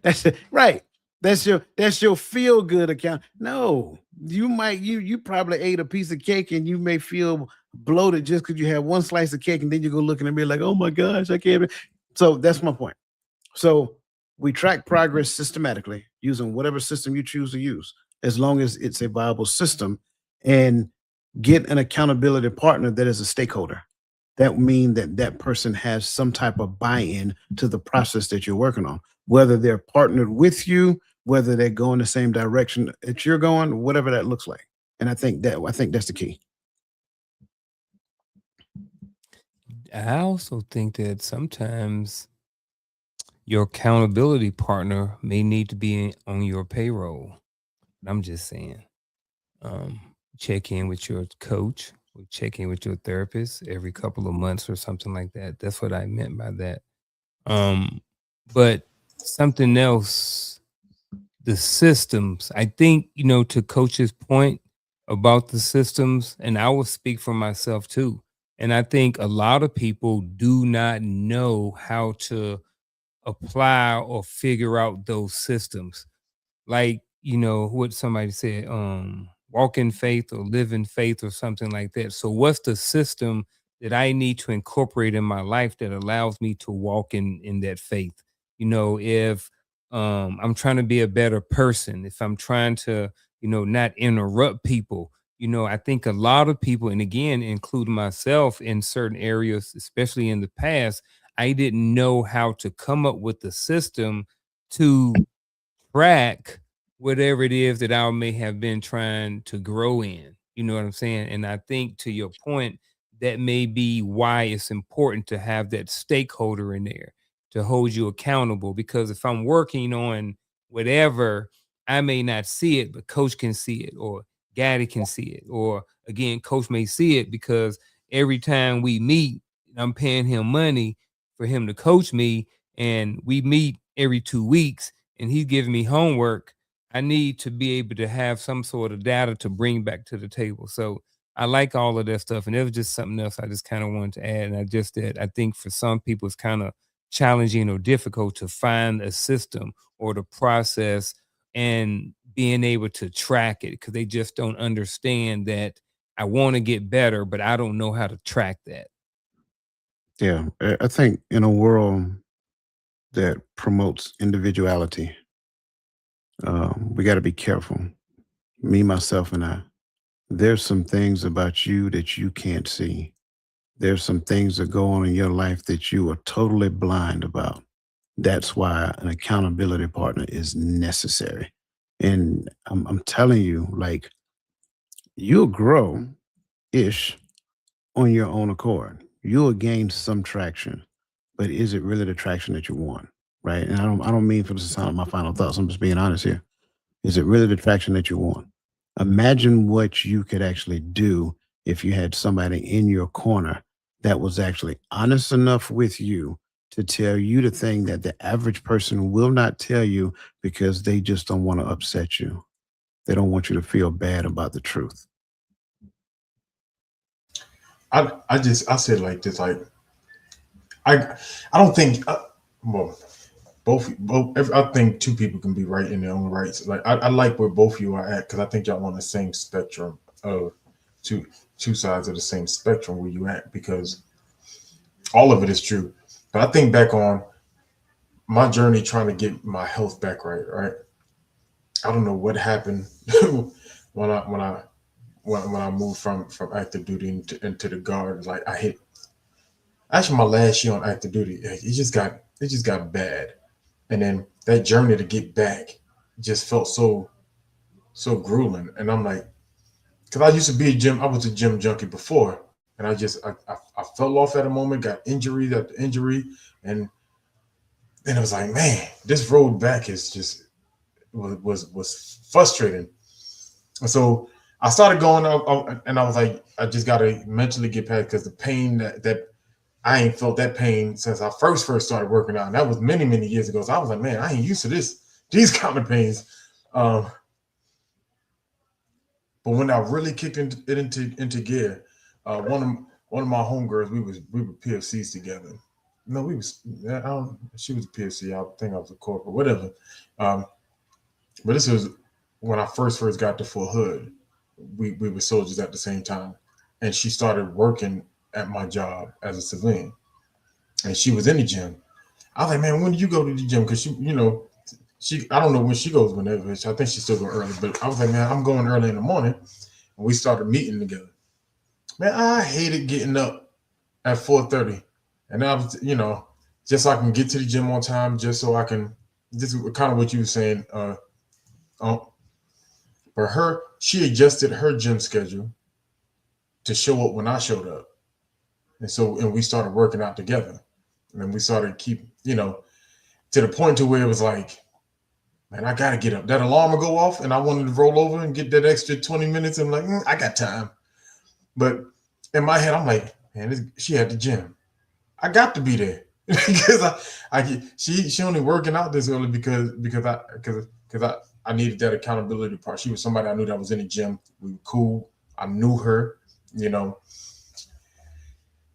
That's it. Right. That's your feel good account. No, you probably ate a piece of cake and you may feel bloated just because you had one slice of cake, and then you go look in the mirror like, oh my gosh, I can't. So that's my point. So we track progress systematically using whatever system you choose to use, as long as it's a viable system, and get an accountability partner that is a stakeholder. That means that person has some type of buy-in to the process that you're working on, whether they're partnered with you, whether they go in the same direction that you're going, whatever that looks like. And I think that's the key. I also think that sometimes your accountability partner may need to be on your payroll. I'm just saying, check in with your coach, or check in with your therapist every couple of months or something like that. That's what I meant by that. But something else, the systems, I think, to Coach's point about the systems, and I will speak for myself too. And I think a lot of people do not know how to apply or figure out those systems. Like, what somebody said, walk in faith or live in faith or something like that. So what's the system that I need to incorporate in my life that allows me to walk in that faith? If I'm trying to be a better person, if I'm trying to, not interrupt people, I think a lot of people, and again, including myself in certain areas, especially in the past, I didn't know how to come up with the system to track whatever it is that I may have been trying to grow in. You know what I'm saying? And I think, to your point, that may be why it's important to have that stakeholder in there to hold you accountable. Because if I'm working on whatever, I may not see it, but Coach can see it, or Gaddy can see it, or again, Coach may see it because every time we meet, I'm paying him money for him to coach me, and we meet every 2 weeks, and he's giving me homework. I need to be able to have some sort of data to bring back to the table. So I like all of that stuff. And it was just something else I just kind of wanted to add. And I think for some people, it's kind of challenging or difficult to find a system or the process and being able to track it because they just don't understand that I want to get better, but I don't know how to track that. Yeah, I think in a world that promotes individuality, we got to be careful. Me, myself, and I. There's some things about you that you can't see. There's some things that go on in your life that you are totally blind about. That's why an accountability partner is necessary. And I'm telling you, like, you'll grow ish on your own accord. You'll gain some traction, but is it really the traction that you want? Right. And I don't mean for this to sound like my final thoughts. I'm just being honest here. Is it really the traction that you want? Imagine what you could actually do if you had somebody in your corner that was actually honest enough with you to tell you the thing that the average person will not tell you because they just don't want to upset you. They don't want you to feel bad about the truth. I said like this, like I don't think well, I think two people can be right in their own rights. Like I like where both of you are at because I think y'all on the same spectrum of two sides of the same spectrum where you at, because all of it is true. But I think back on my journey trying to get my health back right. I don't know what happened when I moved from active duty into the guard. Like I hit actually my last year on active duty, it just got bad. And then that journey to get back just felt so grueling. And I'm like, because I used to be I was a gym junkie before. And I fell off at a moment, got injury after injury. And then it was like, man, this road back is just was frustrating. And so I started going up and I was like, I just got to mentally get past, because the pain that I ain't felt that pain since I first started working out. And that was many, many years ago. So I was like, man, I ain't used to these kind of pains. But when I really kicked it into gear, one of my homegirls, we were PFCs together. No, she was a PFC. I think I was a corporal, whatever. But this was when I first got to Fort Hood. We were soldiers at the same time. And she started working at my job as a civilian. And she was in the gym. I was like, man, when did you go to the gym? Because I don't know when she goes whenever. I think she still go early. But I was like, man, I'm going early in the morning. And we started meeting together. Man, I hated getting up at 4:30. And I was, just so I can get to the gym on time, just so I can, this is kind of what you were saying. For her, she adjusted her gym schedule to show up when I showed up. And we started working out together. And then we started to the point to where it was like, man, I got to get up. That alarm will go off and I wanted to roll over and get that extra 20 minutes. I'm like, I got time. But in my head, I'm like, man, she had the gym. I got to be there because she only working out this early because I needed that accountability part. She was somebody I knew that was in the gym. We were cool. I knew her,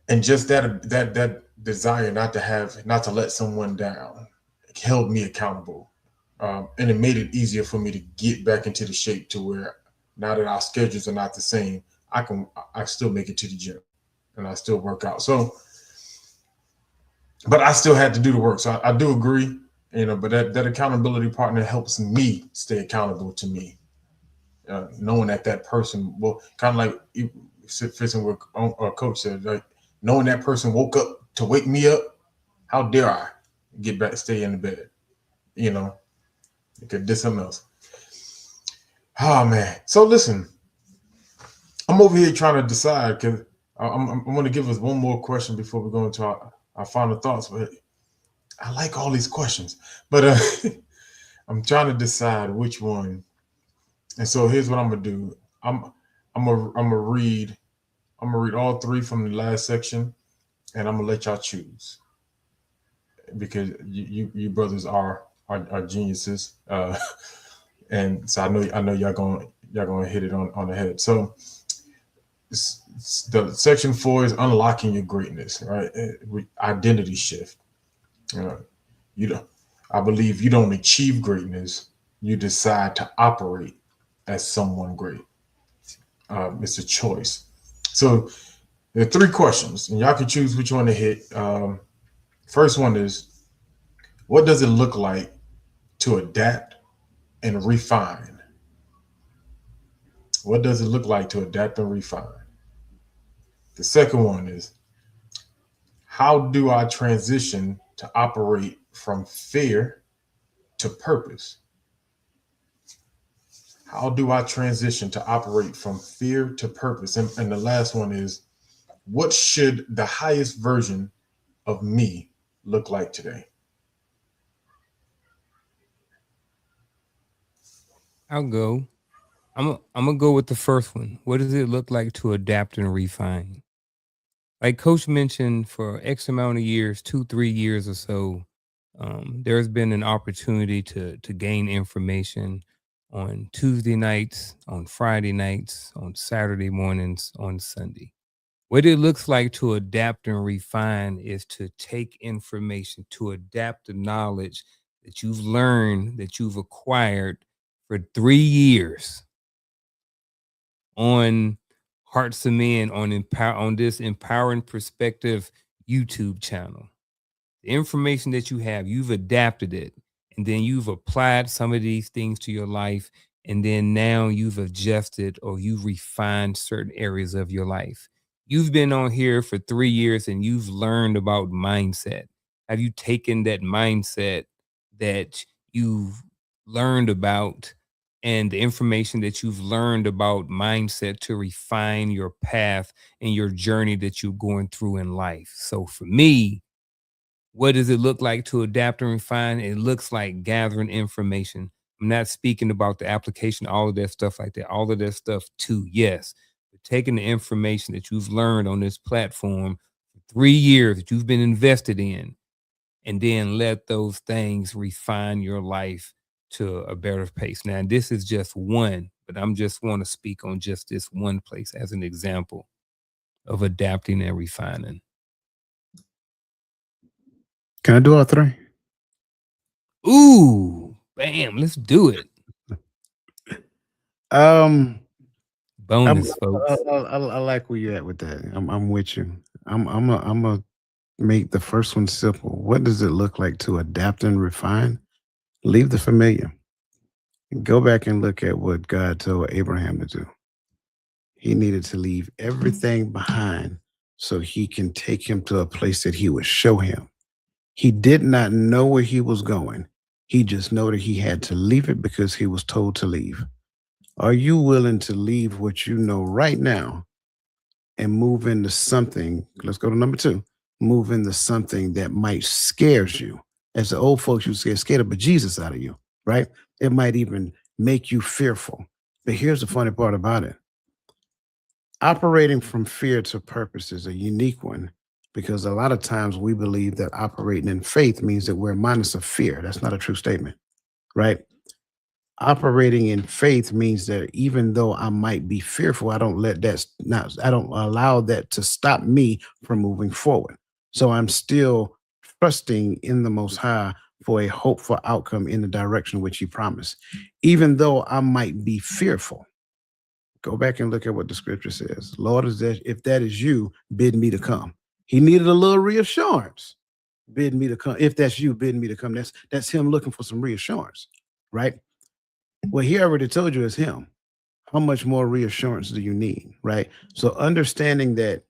and just that desire not to let someone down held me accountable, and it made it easier for me to get back into the shape to where now that our schedules are not the same, I still make it to the gym and I still work out. So, but I still had to do the work. So I do agree, but that accountability partner helps me stay accountable to me, knowing that person will kind of like fits in what Coach said, like knowing that person woke up to wake me up. How dare I get back, stay in the bed, It did something else. Oh man. So listen, I'm over here trying to decide, because I'm going to give us one more question before we go into our final thoughts. But I like all these questions, but I'm trying to decide which one. And so here's what I'm gonna do. I'm gonna read all three from the last section, and I'm gonna let y'all choose, because you brothers are geniuses, and so I know y'all gonna hit it on the head. So the section 4 is unlocking your greatness, right? Identity shift. Uh, you don't. I believe you don't achieve greatness. You decide to operate as someone great. It's a choice. So there are three questions, and y'all can choose which one to hit. First one is, what does it look like to adapt and refine? What does it look like to adapt and refine? The second one is, how do I transition to operate from fear to purpose? How do I transition to operate from fear to purpose? And the last one is, what should the highest version of me look like today? I'll go. I'm gonna go with the first one. What does it look like to adapt and refine? Like Coach mentioned, for X amount of years, 2-3 years or so, there's been an opportunity to gain information on Tuesday nights, on Friday nights, on Saturday mornings, on Sunday. What it looks like to adapt and refine is to take information, to adapt the knowledge that you've learned, that you've acquired for 3 years on Hearts of Men, on this Empowering Perspective YouTube channel. The information that you have, you've adapted it, and then you've applied some of these things to your life, and then now you've adjusted or you've refined certain areas of your life. You've been on here for 3 years and you've learned about mindset. Have you taken that mindset that you've learned about and the information that you've learned about mindset to refine your path and your journey that you're going through in life? So for me, what does it look like to adapt and refine? It looks like gathering information. I'm not speaking about the application, all of that stuff like that, all of that stuff too, yes. But taking the information that you've learned on this platform for 3 years that you've been invested in, and then let those things refine your life to a better pace. Now, this is just one, but I'm just want to speak on just this one place as an example of adapting and refining. Can I do all three? Ooh, bam, let's do it. Bonus, folks. I like where you're at with that. I'm with you. I'm a make the first one simple. What does it look like to adapt and refine? Leave the familiar. Go back and look at what God told Abraham to do. He needed to leave everything behind so he can take him to a place that he would show him. He did not know where he was going. He just knew that he had to leave it because he was told to leave. Are you willing to leave what you know right now and move into something? Let's go to number 2. Move into something that might scares you. As the old folks used to get scared of bejesus out of you, right? It might even make you fearful. But here's the funny part about it. Operating from fear to purpose is a unique one, because a lot of times we believe that operating in faith means that we're minus of fear. That's not a true statement, right? Operating in faith means that even though I might be fearful, I don't allow that to stop me from moving forward. So I'm still trusting in the Most High for a hopeful outcome in the direction which he promised. Even though I might be fearful, go back and look at what the scripture says. Lord, if that is you, bid me to come. He needed a little reassurance. Bid me to come. If that's you, bid me to come. That's him looking for some reassurance, right? Well, he already told you it's him. How much more reassurance do you need, right? So understanding that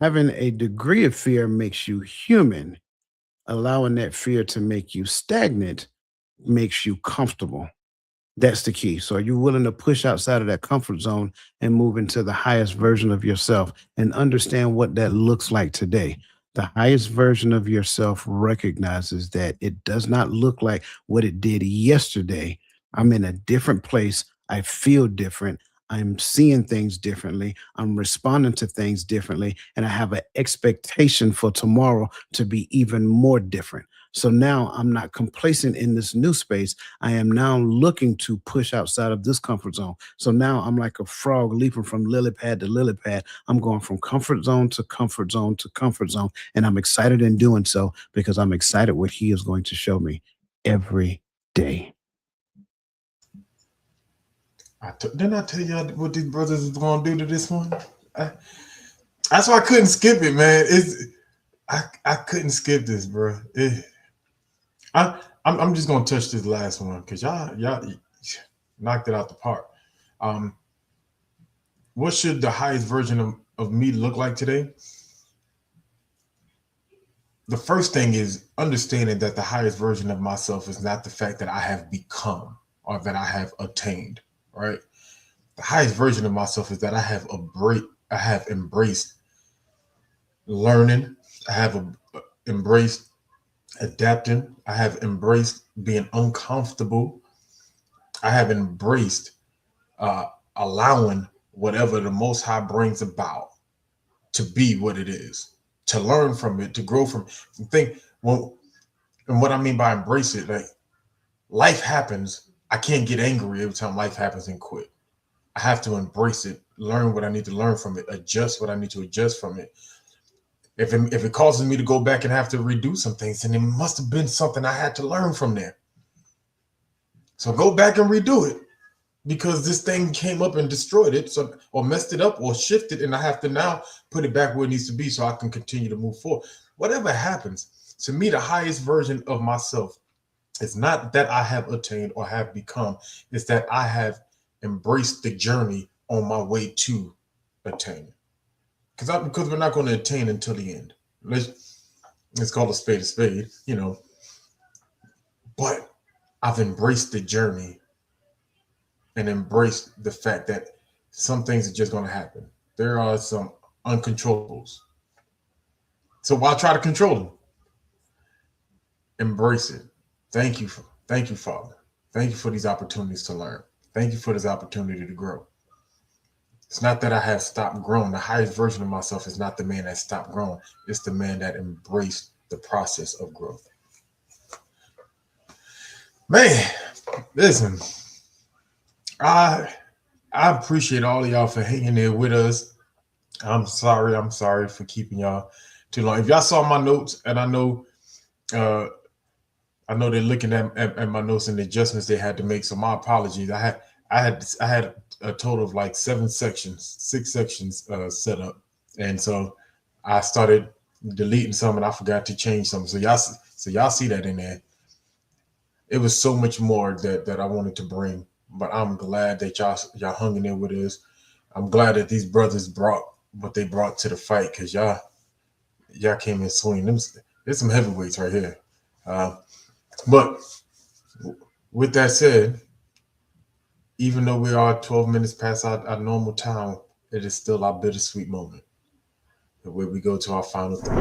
having a degree of fear makes you human, allowing that fear to make you stagnant makes you comfortable. That's the key. So are you willing to push outside of that comfort zone and move into the highest version of yourself and understand what that looks like today? The highest version of yourself recognizes that it does not look like what it did yesterday. I'm in a different place. I feel different. I'm seeing things differently. I'm responding to things differently. And I have an expectation for tomorrow to be even more different. So now I'm not complacent in this new space. I am now looking to push outside of this comfort zone. So now I'm like a frog leaping from lily pad to lily pad. I'm going from comfort zone to comfort zone to comfort zone. And I'm excited in doing so because I'm excited what he is going to show me every day. Didn't I tell y'all what these brothers is going to do to this one? That's why I couldn't skip it, man. I couldn't skip this, bro. I'm just gonna touch this last one because y'all knocked it out the park. What should the highest version of me look like today? The first thing is understanding that the highest version of myself is not the fact that I have become or that I have attained, right? The highest version of myself is that I have embraced learning. I have embraced adapting. I have embraced being uncomfortable. I have embraced allowing whatever the Most High brings about to be what it is, to learn from it, to grow from it. And what I mean by embrace it, like life happens. I can't get angry every time life happens and quit. I have to embrace it, learn what I need to learn from it, adjust what I need to adjust from it. If it causes me to go back and have to redo some things, then it must have been something I had to learn from there. So go back and redo it because this thing came up and destroyed it, or messed it up or shifted, and I have to now put it back where it needs to be so I can continue to move forward. Whatever happens, to me, the highest version of myself is not that I have attained or have become, it's that I have embraced the journey on my way to attain. Because we're not going to attain until the end. Let's call a spade, you know. But I've embraced the journey and embraced the fact that some things are just going to happen. There are some uncontrollables. So why try to control them? Embrace it. Thank you, Father. Thank you for these opportunities to learn. Thank you for this opportunity to grow. It's not that I have stopped growing. The highest version of myself is not the man that stopped growing. It's the man that embraced the process of growth. Man, listen, I appreciate all of y'all for hanging there with us. I'm sorry for keeping y'all too long. If y'all saw my notes, and I know they're looking at my notes and the adjustments they had to make, so my apologies. I had a total of like 6 sections set up, and so I started deleting some, and I forgot to change some. So y'all see that in there. It was so much more that I wanted to bring, but I'm glad that y'all hung in there with us. I'm glad that these brothers brought what they brought to the fight, because y'all came in swinging. There's some heavyweights right here. But with that said, even though we are 12 minutes past our normal time, it is still our bittersweet moment where we go to our final thought.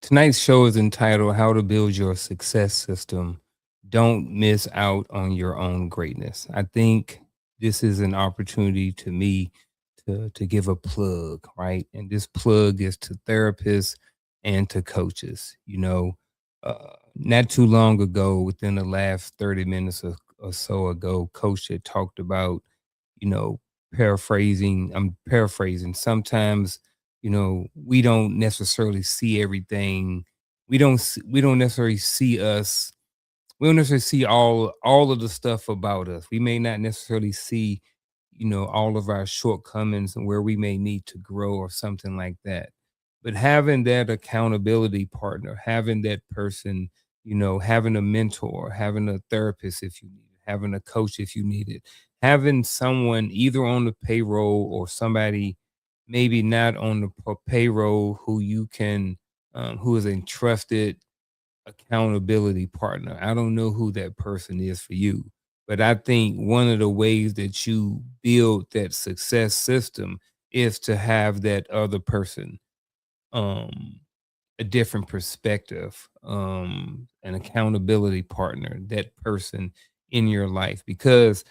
Tonight's show is entitled How to Build Your Success System. Don't miss out on your own greatness. I think this is an opportunity to me to give a plug, right? And this plug is to therapists and to coaches. You know, not too long ago, within the last 30 minutes or so ago, Coach had talked about, you know, I'm paraphrasing. Sometimes, you know, we don't necessarily see everything. We don't necessarily see us. We don't necessarily see all of the stuff about us. We may not necessarily see, you know, all of our shortcomings and where we may need to grow or something like that. But having that accountability partner, having that person, you know, having a mentor, having a therapist if you need it, having a coach if you need it, having someone either on the payroll or somebody maybe not on the payroll who you can, who is a trusted accountability partner. I don't know who that person is for you, but I think one of the ways that you build that success system is to have that other person, a different perspective, an accountability partner, that person in your life. Because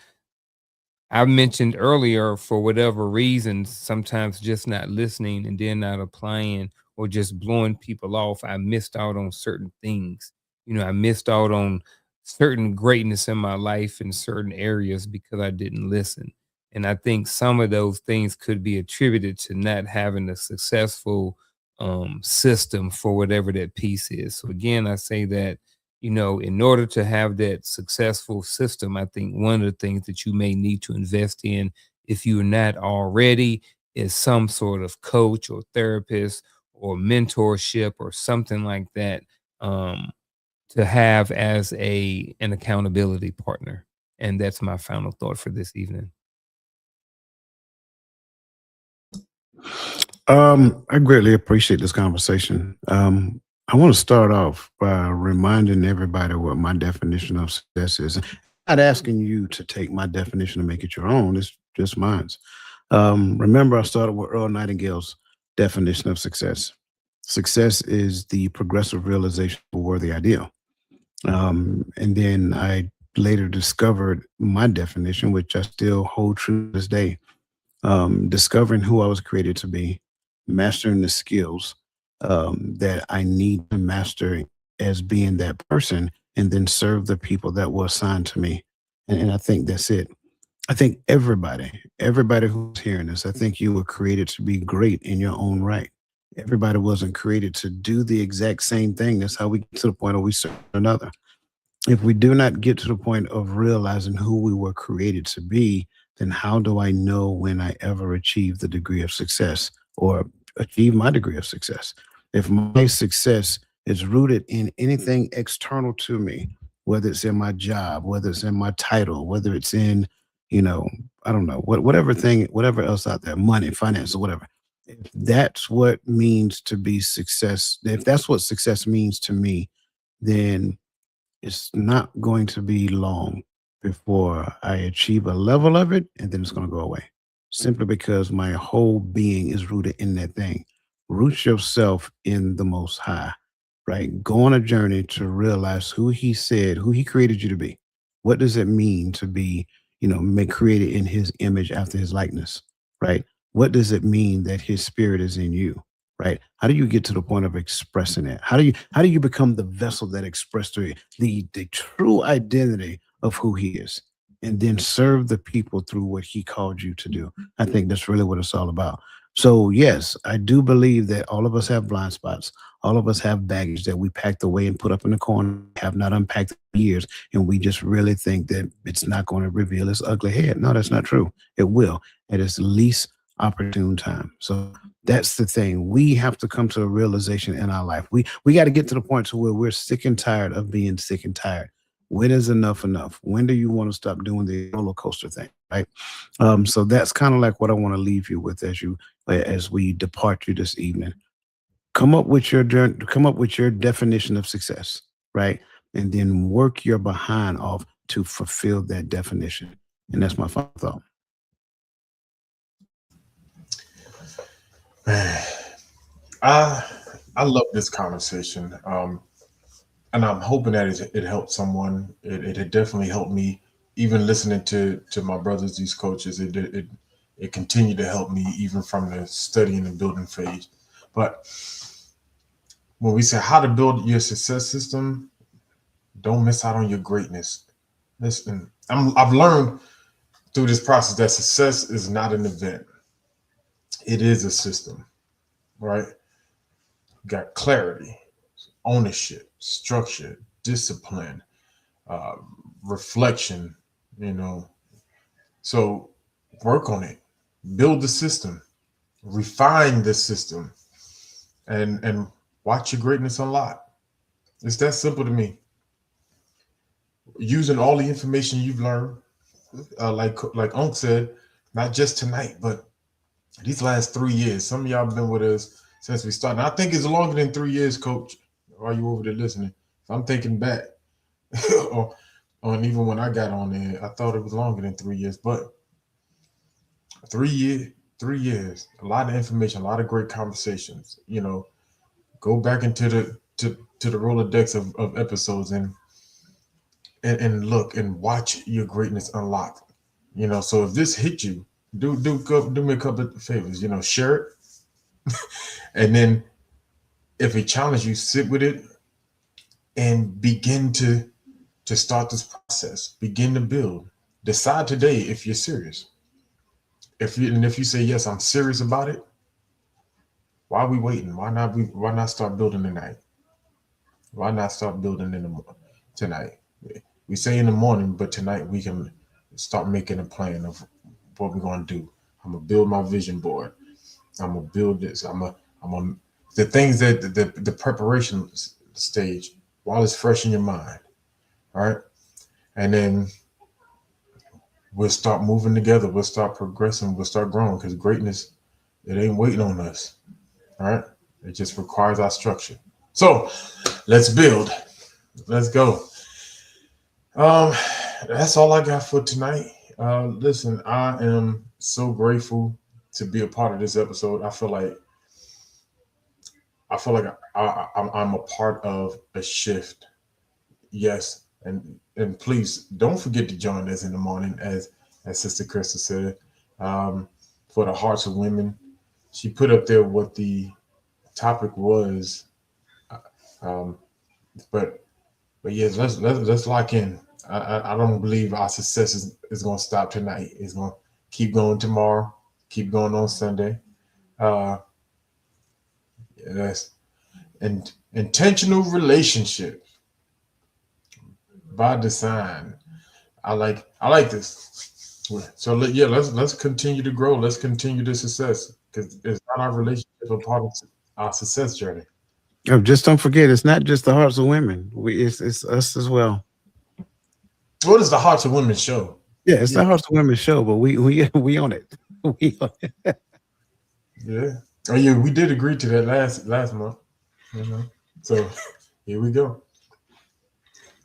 I mentioned earlier, for whatever reasons, sometimes just not listening and then not applying or just blowing people off, I missed out on certain things. I missed out on certain greatness in my life in certain areas because I didn't listen. And I think some of those things could be attributed to not having a successful system for whatever that piece is. So again, I say that in order to have that successful system, I think one of the things that you may need to invest in, if you're not already, is some sort of coach or therapist or mentorship or something like that, to have as an accountability partner. And that's my final thought for this evening. I greatly appreciate this conversation. I want to start off by reminding everybody what my definition of success is. Not asking you to take my definition and make it your own. It's just mine. Remember, I started with Earl Nightingale's definition of success. Success is the progressive realization of a worthy ideal. And then I later discovered my definition, which I still hold true to this day. Discovering who I was created to be, mastering the skills that I need to master as being that person, and then serve the people that were assigned to me. And I think that's it. I think everybody who's hearing this, I think you were created to be great in your own right. Everybody wasn't created to do the exact same thing. That's how we get to the point where we serve another. If we do not get to the point of realizing who we were created to be, then how do I know when I ever achieve the degree of success or achieve my degree of success? If my success is rooted in anything external to me, whether it's in my job, whether it's in my title, whether it's in, I don't know, whatever else out there, money, finance, or whatever. If that's what means to be success, if that's what success means to me, then it's not going to be long before I achieve a level of it, and then it's going to go away. Simply because my whole being is rooted in that thing. Root yourself in the Most High, right? Go on a journey to realize who He created you to be. What does it mean to be, created in His image after His likeness, right? What does it mean that His Spirit is in you? Right? How do you get to the point of expressing it? How do you become the vessel that expresses the true identity of who He is, and then serve the people through what He called you to do? I think that's really what it's all about. So yes, I do believe that all of us have blind spots. All of us have baggage that we packed away and put up in the corner, have not unpacked in years, and we just really think that it's not going to reveal its ugly head. No, that's not true. It will at its least opportune time. So that's the thing. We have to come to a realization in our life. We got to get to the point to where we're sick and tired of being sick and tired. When is enough enough? When do you want to stop doing the roller coaster thing, right? So that's kind of like what I want to leave you with as we depart you this evening. Come up with your definition of success, right? And then work your behind off to fulfill that definition. And that's my final thought. Man, I love this conversation, and I'm hoping that it helped someone. It definitely helped me. Even listening to my brothers, these coaches, it continued to help me even from the studying and building phase. But when we say how to build your success system, don't miss out on your greatness. Listen, I've learned through this process that success is not an event. It is a system, right? You got clarity, ownership, structure, discipline, reflection, So work on it, build the system, refine the system, and watch your greatness unlock. It's that simple to me. Using all the information you've learned, like Unc said, not just tonight, but these last 3 years. Some of y'all have been with us since we started. I think it's longer than 3 years, Coach. Are you over there listening? If I'm thinking back, and even when I got on there, I thought it was longer than 3 years. But 3 years, a lot of information, a lot of great conversations. Go back into the Rolodex of episodes and look and watch your greatness unlock. So if this hit you, do me a couple of favors. Share it, and then if it challenges you, sit with it and begin to start this process. Begin to build. Decide today if you're serious. If you say yes, I'm serious about it. Why are we waiting? Why not start building tonight? Why not start building tonight? We say in the morning, but tonight we can start making a plan of what we're gonna do. I'm gonna build my vision board. I'm gonna build this. I'm gonna the things that the preparation stage while it's fresh in your mind. All right, and then we'll start moving together. We'll start progressing. We'll start growing because greatness, it ain't waiting on us. All right, it just requires our structure. So let's build. Let's go. That's all I got for tonight. Listen, I am so grateful to be a part of this episode. I feel like I'm a part of a shift. Yes, and please don't forget to join us in the morning, as Sister Krista said, for the hearts of women. She put up there what the topic was, but yes, let's lock in. I don't believe our success is going to stop tonight. It's going to keep going tomorrow, keep going on Sunday. Yes, and intentional relationships by design. I like this. So let's continue to grow. Let's continue the success because it's not our relationship a part of our success journey. Just don't forget, it's not just the hearts of women. It's us as well. What is the Hearts of Women show? Yeah, it's the Hearts of Women show, but we on it. We on it. Yeah. Oh yeah, we did agree to that last month. So here we go.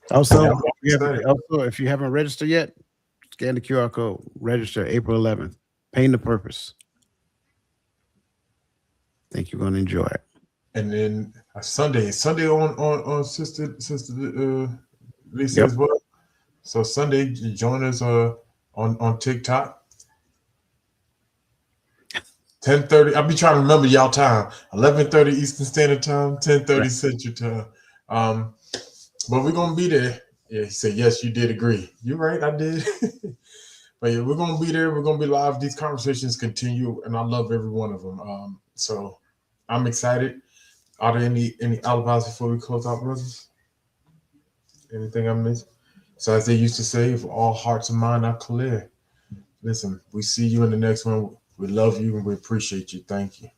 Also, if you haven't registered yet, scan the QR code. Register April 11th. Pain the Purpose. Think you're going to enjoy it. And then Sunday on Sister Lisa Yep. as well. So Sunday, join us on TikTok. 10:30. I'll be trying to remember y'all time. 11:30 Eastern Standard Time, 10:30 Central Time. But we're gonna be there. Yeah, he said yes. You did agree. You're right. I did. But yeah, we're gonna be there. We're gonna be live. These conversations continue, and I love every one of them. So I'm excited. Are there any alibis before we close out, brothers? Anything I missed? So as they used to say, if all hearts and mind are clear. Listen, we see you in the next one. We love you and we appreciate you. Thank you.